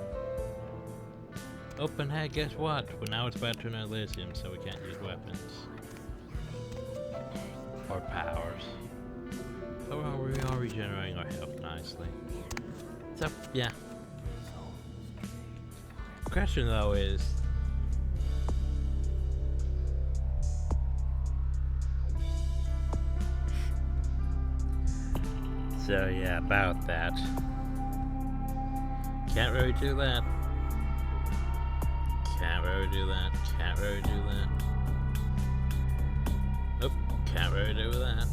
Open head, guess what? Well, now it's about to turn Elysium, so we can't use weapons. Or powers. So we are regenerating our health nicely. So, yeah. The question, though, is... So, yeah, about that. Can't really do that. Can't really do that. Can't really do that. Nope. Can't really do that.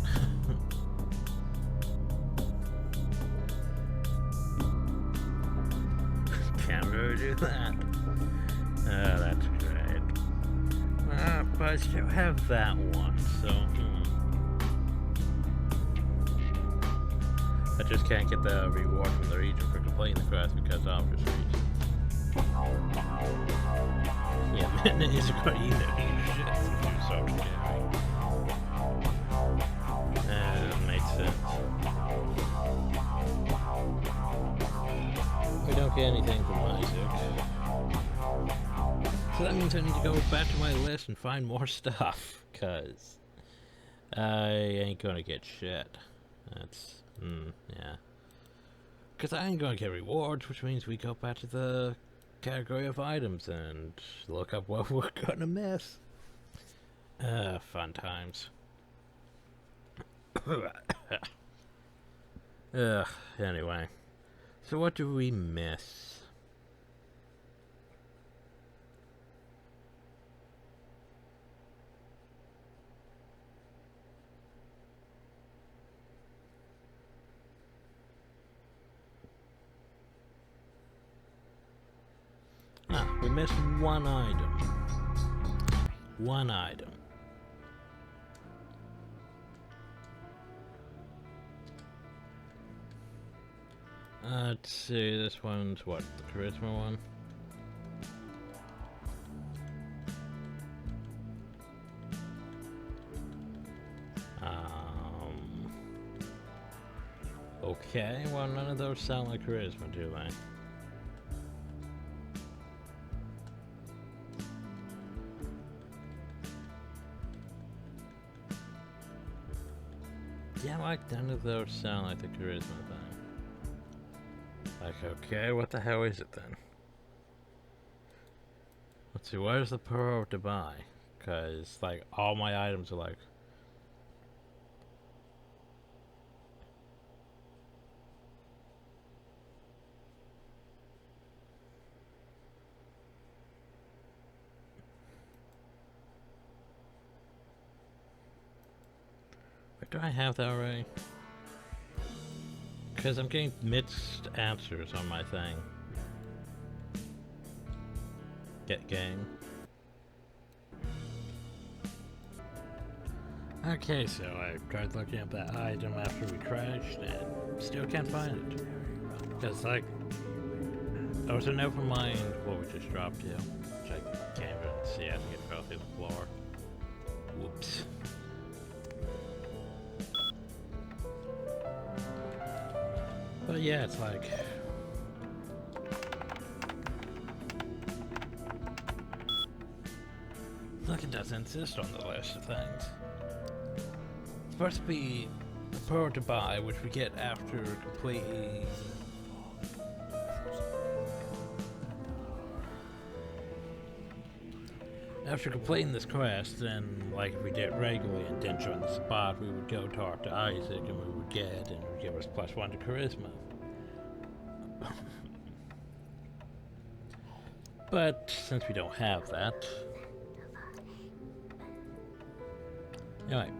Can't really do that. Oh, that's great. But I still have that one, so... I just can't get the reward from the region for completing the quest because of this region. Yeah, man, it's a good either. Shit, so scary. That makes sense. We don't get anything from Isaac. So that means I need to go back to my list and find more stuff, cause I ain't gonna get shit. That's, yeah. Cause I ain't gonna get rewards, which means we go back to the category of items and look up what we're gonna miss. Fun times. Anyway. So what do we miss? We missed one item. One item. Let's see, this one's what? The charisma one? Okay, well, none of those sound like charisma, do they? Yeah, like, none of those sound like the charisma thing. Like, okay, what the hell is it then? Let's see, where's the pearl to buy? Because, like, all my items are like... Do I have that already? Because I'm getting mixed answers on my thing. Get game. Okay, so I tried looking at that item after we crashed and still can't find it. Because, like, I was an open mind what we just dropped to, which I can't even see. I think it fell through the floor. Whoops. But yeah, it's like... Look, it doesn't insist on the list of things. It's supposed to be the pearl to buy, which we get after completing... After completing this quest, then, like, if we did it regularly and didn't join the spot, we would go talk to Isaac and we would get, and it would give us +1 to charisma. But, since we don't have that... Anyway.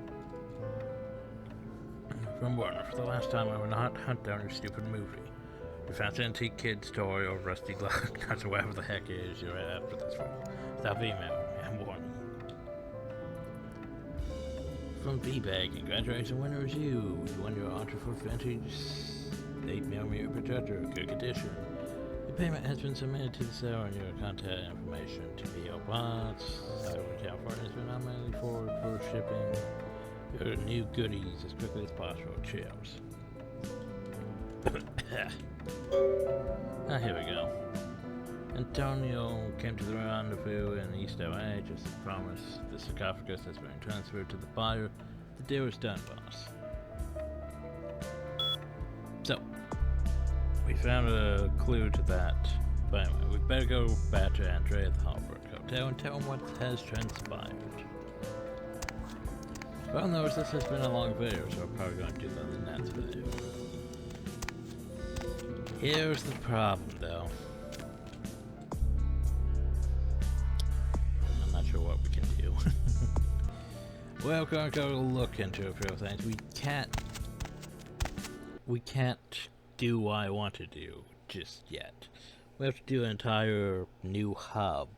From Warner, for the last time I will not hunt down your stupid movie. You found an antique kid's toy or rusty luck, that's whatever the heck it is you're after this week. Stop emailing. I'm warning. From V-Bag, congratulations, winner is you. You won your Ultra for Vintage 8mm projector, good condition. Your payment has been submitted to the seller and your contact information to P.O. Box. Hollywood, California has been nominated forward for shipping your new goodies as quickly as possible. Cheers. Here we go. Antonio came to the rendezvous in East LA just as promised. The sarcophagus has been transferred to the buyer. The deal is done, boss. So, we found a clue to that. But anyway, we better go back to Andre at the Hallbrook Hotel and tell him what has transpired. Well, notice this has been a long video, so I'm probably going to do that in the next video. Here's the problem, though. I'm not sure what we can do. Well, we're gonna go look into a few things. We can't do what I want to do just yet. We have to do an entire new hub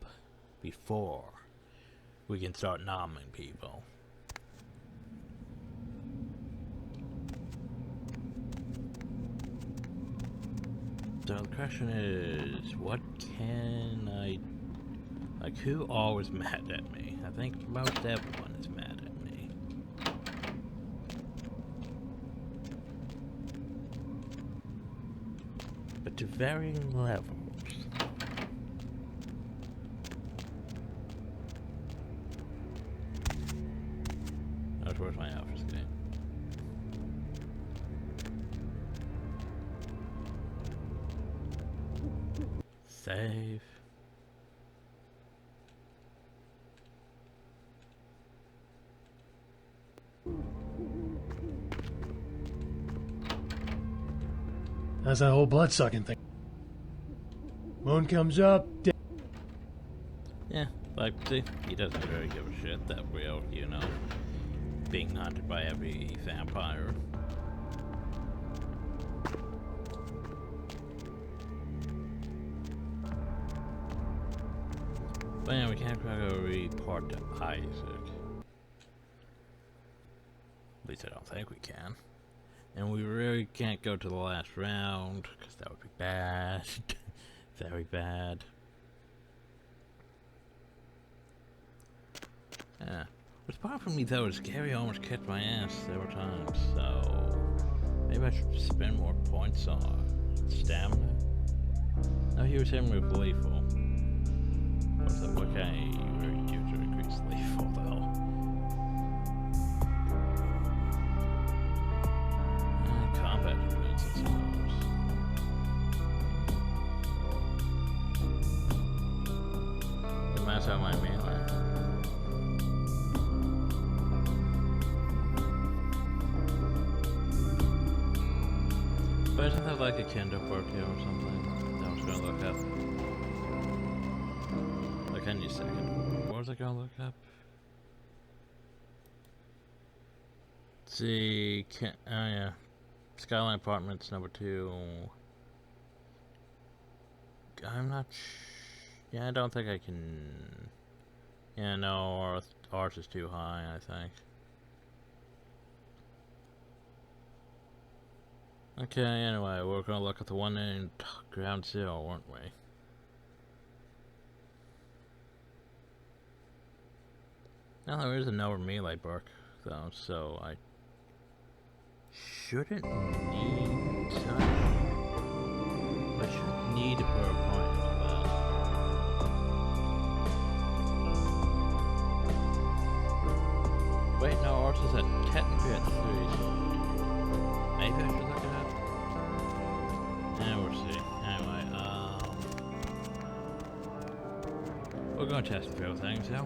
before we can start nomming people. So the question is, what can I... Like, who always mad at me? I think most everyone is mad at me. But to varying levels. That's where's my office game. Save. That's that whole blood-sucking thing. Moon comes up. Yeah, like, see, he doesn't really give a shit that we're, you know, being hunted by every vampire. But yeah, we can't quite go report to Isaac. At least I don't think we can. And we really can't go to the last round, because that would be bad. Very bad. Yeah. What's bothering me though is Gary almost kicked my ass several times, so maybe I should spend more points on stamina. No, he was hitting with lethal. What can I use to increase lethal though? Combat defense, I suppose. The mass out my melee. But isn't that like a Kendo Portio or something that I was gonna look up? Like, I need a second. What was I gonna look up? Let's see, oh yeah. Skyline Apartments number 2. I'm not yeah, I don't think I can. Yeah, no, ours is too high, I think. Okay, anyway, we're gonna look at the one in Ground Zero, weren't we? Now there is another melee perk, though, so I shouldn't need touch. I shouldn't need to put a point into that. Wait, no, ours is technically at 3, so maybe I should look it up. Yeah, we'll see. Anyway, we're gonna test a few things now.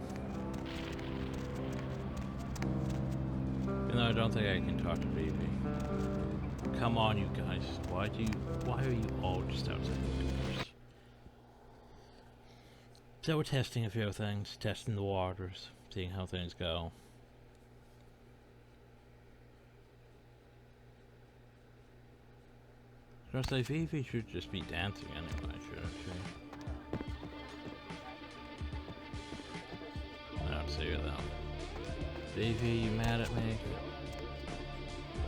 Even though I don't think I can talk to BB. Come on, you guys. Why are you all just outside the doors? So we're testing a few things, testing the waters, seeing how things go. I was gonna say, Vivi should just be dancing anyway, shouldn't she? I don't see her though. Vivi, you mad at me?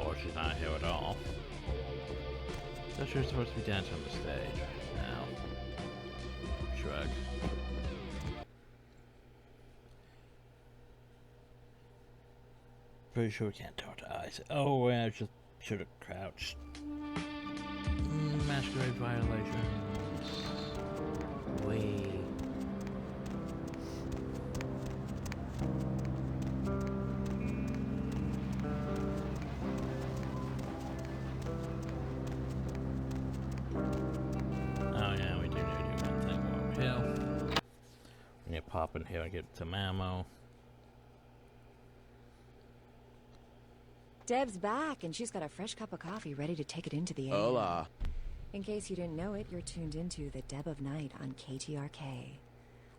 Or she's not here at all. So she's supposed to be dancing on the stage now. Shrug. Pretty sure we can't talk to Eyes. Oh, yeah, I just should have crouched. Masquerade violations. Wait. Oh yeah, we do need to do one thing over here. We need to pop in here and get some ammo. Deb's back, and she's got a fresh cup of coffee ready to take it into the air. Hola. In case you didn't know it, you're tuned into the Deb of Night on KTRK.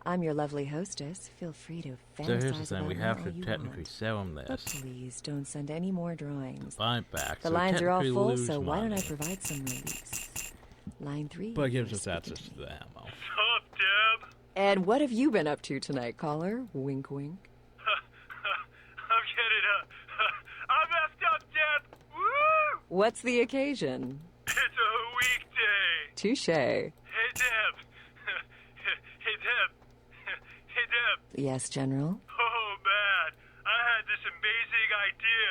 I'm your lovely hostess. Feel free to fantasize So here's the thing, about we me have all to you technically want. sell him But this. please don't send any more drawings. Buy it back. The so lines are all technically full, lose so why don't I money. provide some release? Line 3. But it gives you're us access speaking to me. the ammo. Sup, Deb? And what have you been up to tonight, caller? Wink, wink. I'm getting I'm effed up, Deb! Woo! What's the occasion? It's a weekday! Touche. Hey, Deb! Hey, Deb! Hey, Deb! Yes, General? Oh, man! I had this amazing idea!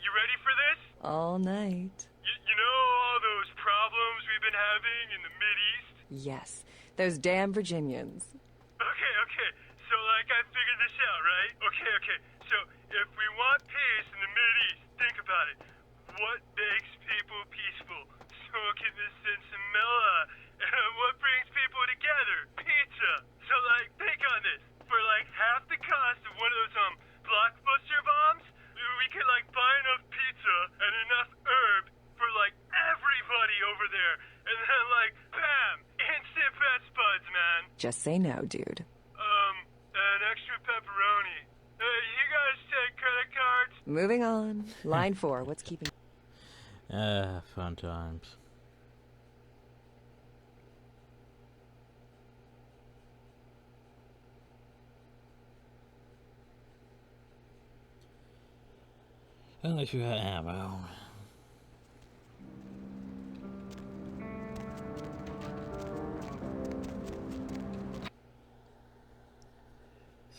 You ready for this? All night. You know all those problems we've been having in the Mideast? Yes, those damn Virginians. Okay, so I figured this out, right? Okay, so if we want peace in the Mideast, think about it. What makes people peaceful? Smoking the sinsemilla. And what brings people together? Pizza. So think on this. For half the cost of one of those blockbuster bombs, we could buy enough pizza and enough herb for everybody over there. And then bam! Instant best buds, man. Just say no, dude. An extra pepperoni. You guys take credit cards? Moving on. Line 4, what's keeping... Fun times. Unless you got ammo.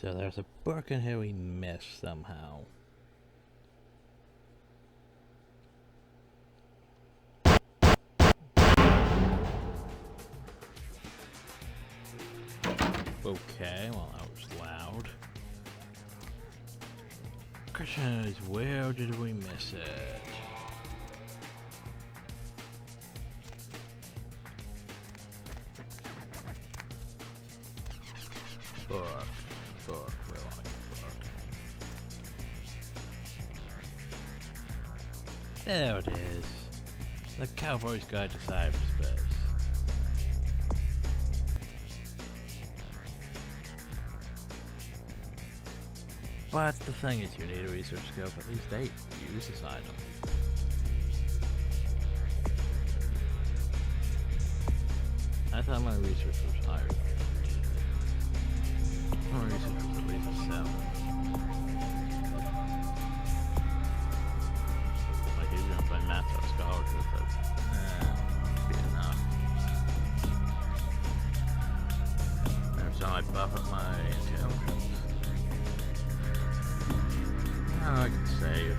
So there's a book in here we missed somehow. Okay, well that was loud. Question is, where did we miss it? Book, where are you, book? There it is. The Cowboy's Guide to Cyberspace. But the thing is, you need a research scope at least 8 to use this item. I thought my research was higher. My research was at least a 7. Like, even if I mapped out scholarship, but should be enough. Every time I buff up my intelligence. I can save.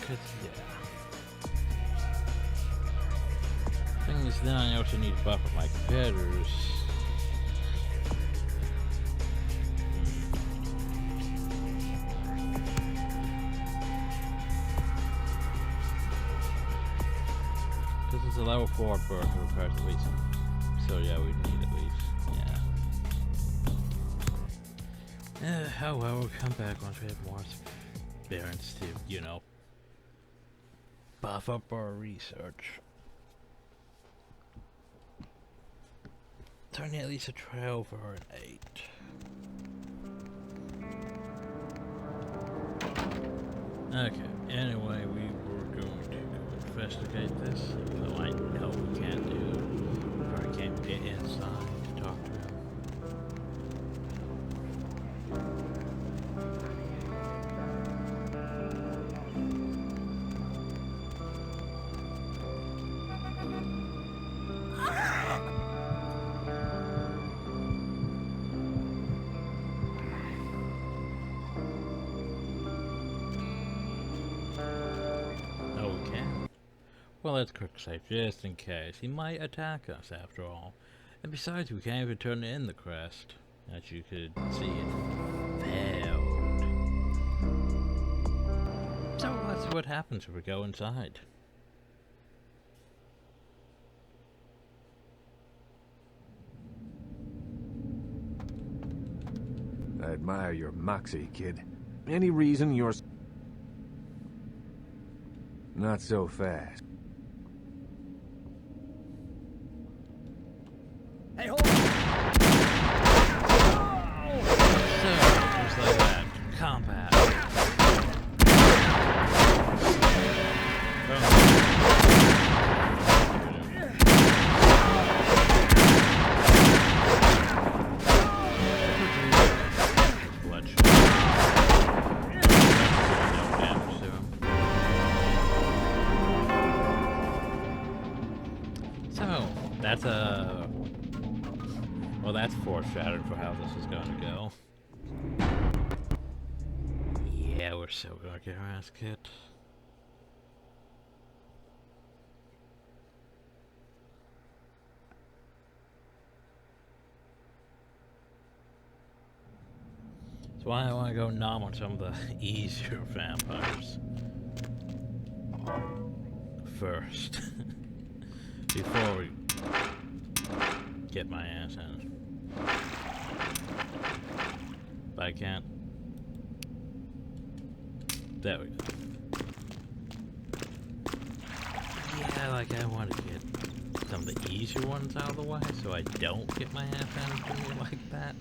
Cause yeah. Thing is, then I also need to buff up my competitors. Cause it's a level 4 birth requires at least. So yeah, we need at least, yeah. Oh well, we'll come back once we have more experience to, you know, buff up our research. Turning at least a 12 or an 8. Okay, anyway, we were going to go investigate this, even though I know we can't do it. I can't get inside to talk to him. Oh, we can. Well, let's quick save just in case. He might attack us after all. And besides, we can't even turn in the crest. As you could see, it failed. So let's see what happens if we go inside. I admire your moxie, kid. Any reason you're... Not so fast. Hey, hold on! So, just like that. Combat. That's a... Well, that's foreshadowed for how this is going to go. Yeah, we're so gonna get our ass kicked. That's why I want to go nom on some of the easier vampires first. Before we get my ass in. But I can't. There we go. Yeah, like I want to get some of the easier ones out of the way so I don't get my ass handed to me like that.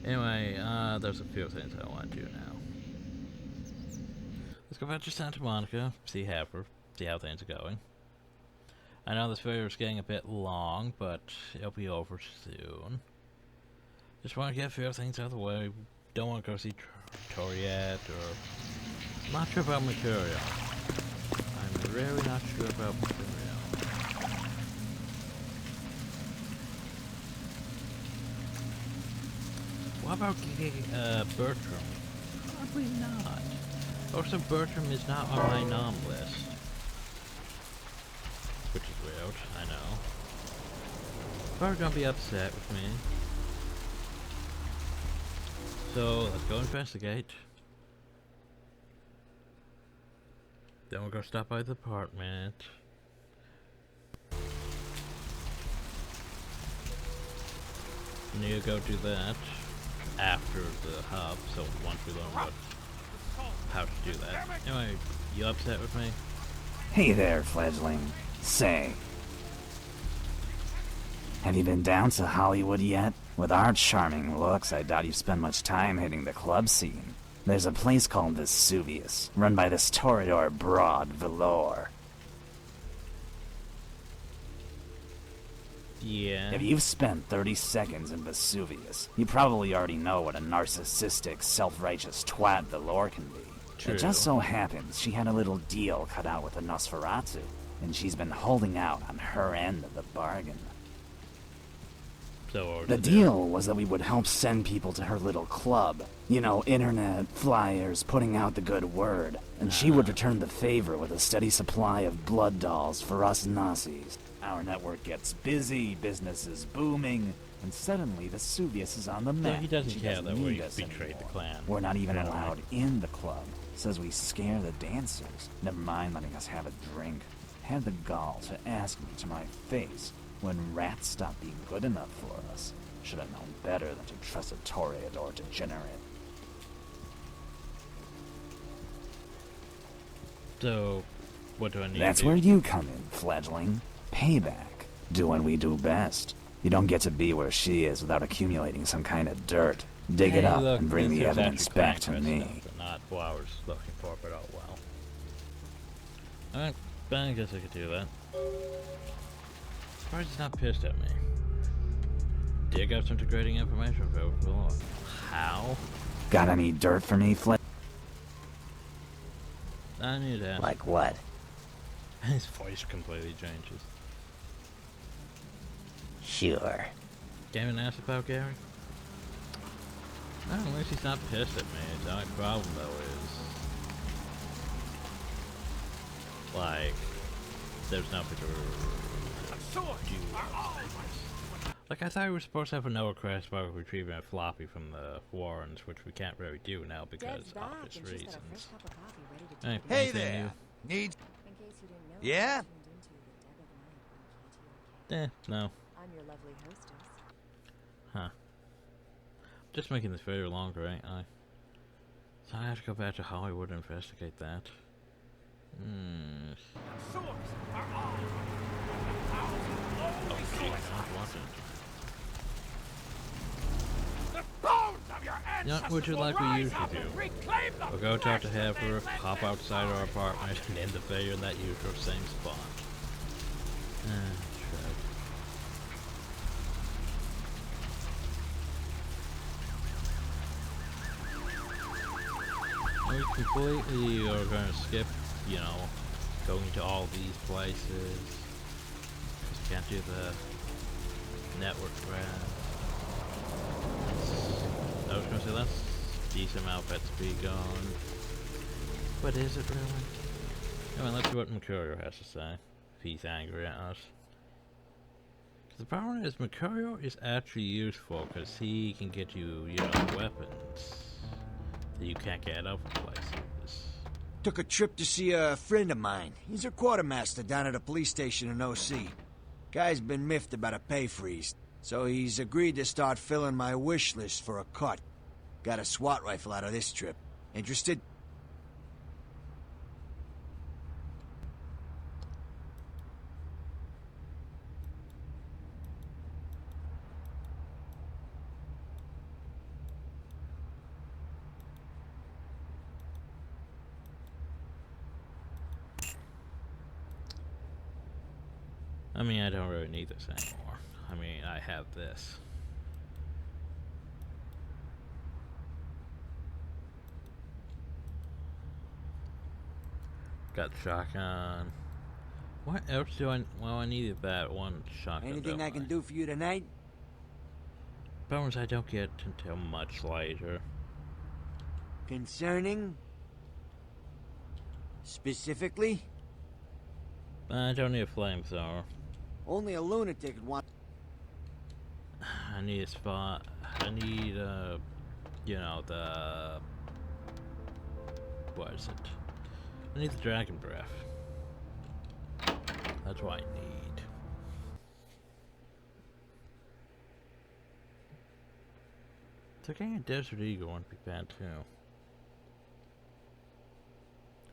Anyway, there's a few things I want to do now. Let's go back to Santa Monica, see how things are going. I know this video is getting a bit long, but it'll be over soon. Just want to get a few things out of the way. Don't want to go see Trokia yet, or... I'm not sure about Mercurial. I'm really not sure about Mercurial. What about Bertram? Probably not. Also, Bertram is not on my nom list. Which is weird, I know. Probably gonna be upset with me. So, let's go investigate. Then we'll go stop by the apartment. Need to go do that after the hub, so once we learn how to do that. Anyway, you upset with me? Hey there, fledgling. Say, have you been down to Hollywood yet? With our charming looks, I doubt you spend much time hitting the club scene. There's a place called Vesuvius, run by this Toreador broad, Valor. Yeah. If you've spent 30 seconds in Vesuvius, you probably already know what a narcissistic, self-righteous twat Valor can be. True. It just so happens she had a little deal cut out with a Nosferatu, and she's been holding out on her end of the bargain. So the deal was that we would help send people to her little club. You know, internet, flyers, putting out the good word. And she would return the favor with a steady supply of blood dolls for us Nazis. Our network gets busy, business is booming, and suddenly Vesuvius is on the map. So he doesn't She care that need we us betrayed the anymore. clan. We're not even allowed in the club. Says we scare the dancers. Never mind letting us have a drink. Had the gall to ask me to my face when rats stopped being good enough for us. Should have known better than to trust a Toreador degenerate. So, what do I need That's to do? where you come in, fledgling. Payback. Doing we do best. You don't get to be where she is without accumulating some kind of dirt. Dig it Hey, up look, and bring this the is evidence actually back to crime me. stuff, but not what I was looking for, but oh well. Alright, but I guess I could do that. Surprised he's not pissed at me. Dig up some degrading information for Valor. How? Got any dirt for me, Fledgling? I need to ask. Like what? His voice completely changes. Sure. Game and ask about Gary? No, at least he's not pissed at me. The only problem though is like there's nothing to do. Like I thought we were supposed to have a Noah crash about retrieving a floppy from the Warrens, which we can't really do now because of obvious reasons. Hey, Hey there. Need... Yeah? No. I'm your lovely hostess. Huh. Just making this video longer, ain't I? So I have to go back to Hollywood and investigate that. Okay, not wanted. What would you like we usually do? We'll go talk to Heifer, hop outside our apartment, and end the video in that usual same spot. We completely are going to skip, you know, going to all these places. Because we can't do the network grab. I was going to say that's a decent amount of to be gone. But is it really? I mean, let's see what Mercurial has to say. If he's angry at us. The problem is Mercurial is actually useful because he can get you, you know, weapons that you can't get other places. Took a trip to see a friend of mine. He's a quartermaster down at a police station in OC. Guy's been miffed about a pay freeze, so he's agreed to start filling my wish list for a cut. Got a SWAT rifle out of this trip. Interested? I mean, I don't really need this anymore. I mean, I have this. Got shotgun. What else do I... Well, I needed that one shotgun. Anything I can do for you tonight? Problems I don't get until much later. Concerning? Specifically? I don't need a flamethrower. Only a lunatic would want... I need a spot. I need, you know, the... What is it? I need the dragon breath. That's what I need. Taking a desert eagle wouldn't be bad too.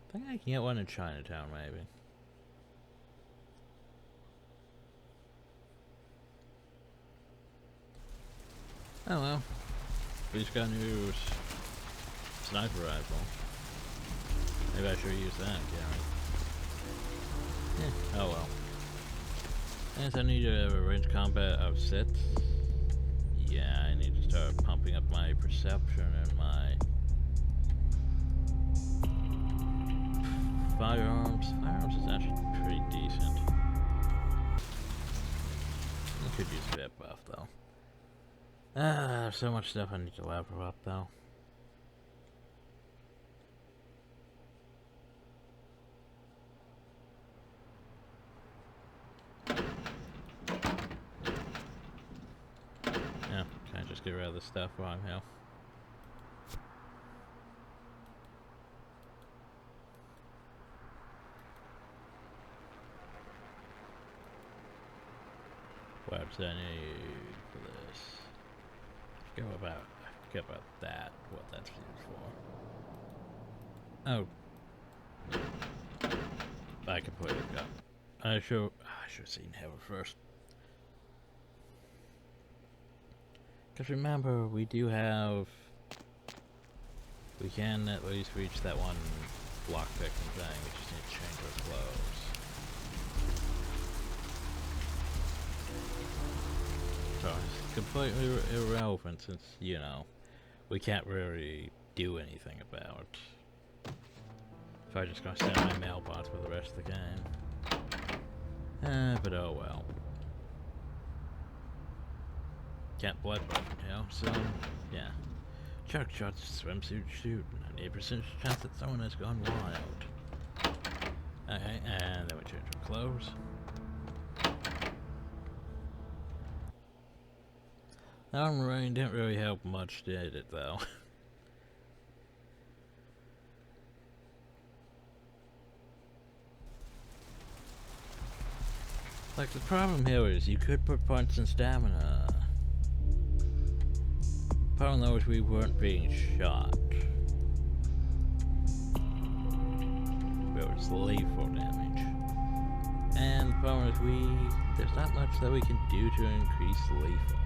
I think I can get one in Chinatown, maybe. Oh well. We just got a new sniper rifle. Maybe I should use that, Gary. Oh well. Yes, I need to have a range combat of sets. Yeah, I need to start pumping up my perception and my firearms. Firearms is actually pretty decent. I could use a bit buff though. There's so much stuff I need to level up though. Yeah, can I just get rid of this stuff while I'm here? What do I need for this? Forget about that, what that's used for. Oh. I completely forgot. I should have seen Heaven first. Because remember, we do have... We can at least reach that one lockpicking thing. We just need to change our clothes. So it's completely irrelevant since, you know, we can't really do anything about. So I'm just gonna stay on my mailbox for the rest of the game. But oh well. Can't blood button, you know, so, yeah. Chuck shots, swimsuit shoot, 98% chance that someone has gone wild. Okay, and then we change our clothes. That one rain didn't really help much, did it, though? Like, the problem here is you could put points in stamina. Problem though is we weren't being shot. It was lethal damage. And the problem is there's not much that we can do to increase lethal.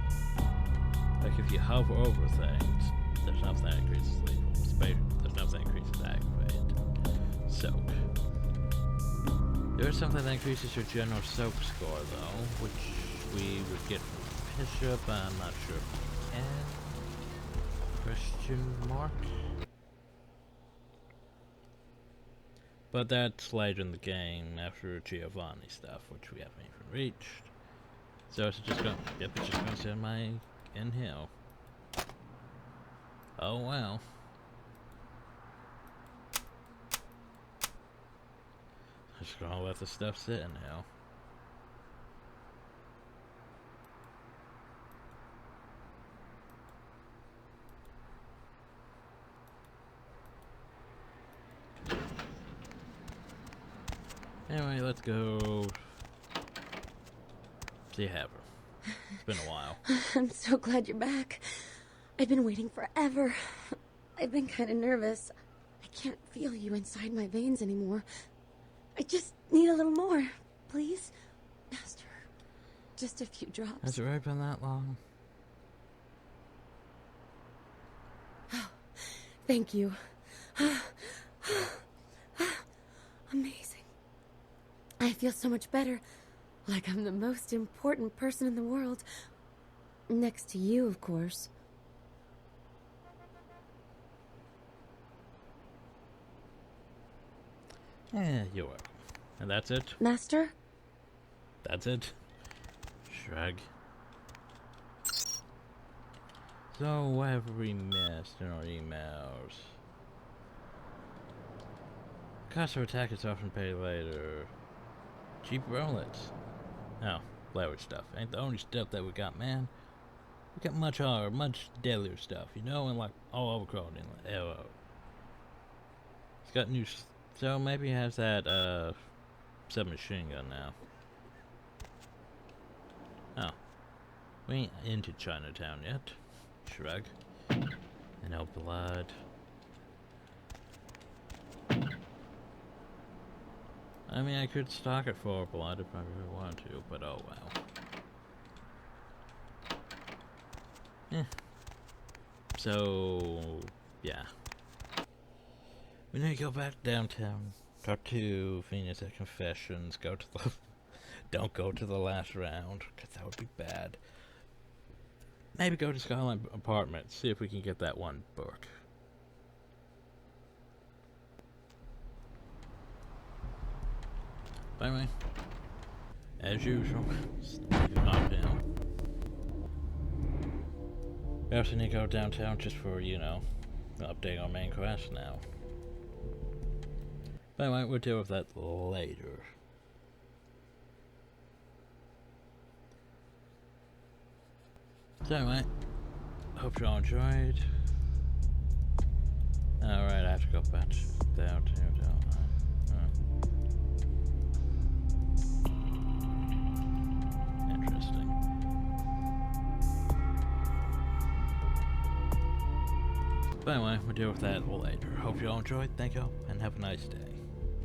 Like if you hover over things, there's nothing that increases lethal. There's nothing that increases activate. Soak. There is something that increases your general soak score though, which we would get from Bishop, but I'm not sure if we can. Question mark? But that's later in the game after Giovanni stuff, which we haven't even reached. So it's just going. Yep, it's just going to send my inhale. Oh well. I'm just gonna let the stuff sit in now. Anyway, let's go see Heather. It's been a while. I'm so glad you're back. I've been waiting forever. I've been kind of nervous. I can't feel you inside my veins anymore. I just need a little more, please. Master, just a few drops. Has it really been that long? Oh, thank you. Amazing. I feel so much better. Like I'm the most important person in the world. Next to you, of course. You're welcome. And that's it? Master? That's it? Shrug. So, what have we missed in our emails? Cost of attack is often paid later. Cheap rollets. Oh, leverage stuff. Ain't the only stuff that we got, man. We got much harder, much deadlier stuff, you know, and like all over Crown Inland. It's got new, so maybe he has that, submachine gun now. Oh. We ain't into Chinatown yet. Shrug. And no blood. I mean, I could stock it for blood if I really wanted to, but oh well. So, yeah. We need to go back downtown, talk to Venus at Confessions, go to the... Don't go to the last round, because that would be bad. Maybe go to Skyline Apartments, see if we can get that one book. But anyway, as usual, not down. We also need to go downtown just for, you know, an update on main quest now. But anyway, we'll deal with that later. So anyway, hope you all enjoyed. Alright, I have to go back downtown. Interesting. But anyway, we'll deal with that later. Hope you all enjoyed. Thank you all, and have a nice day.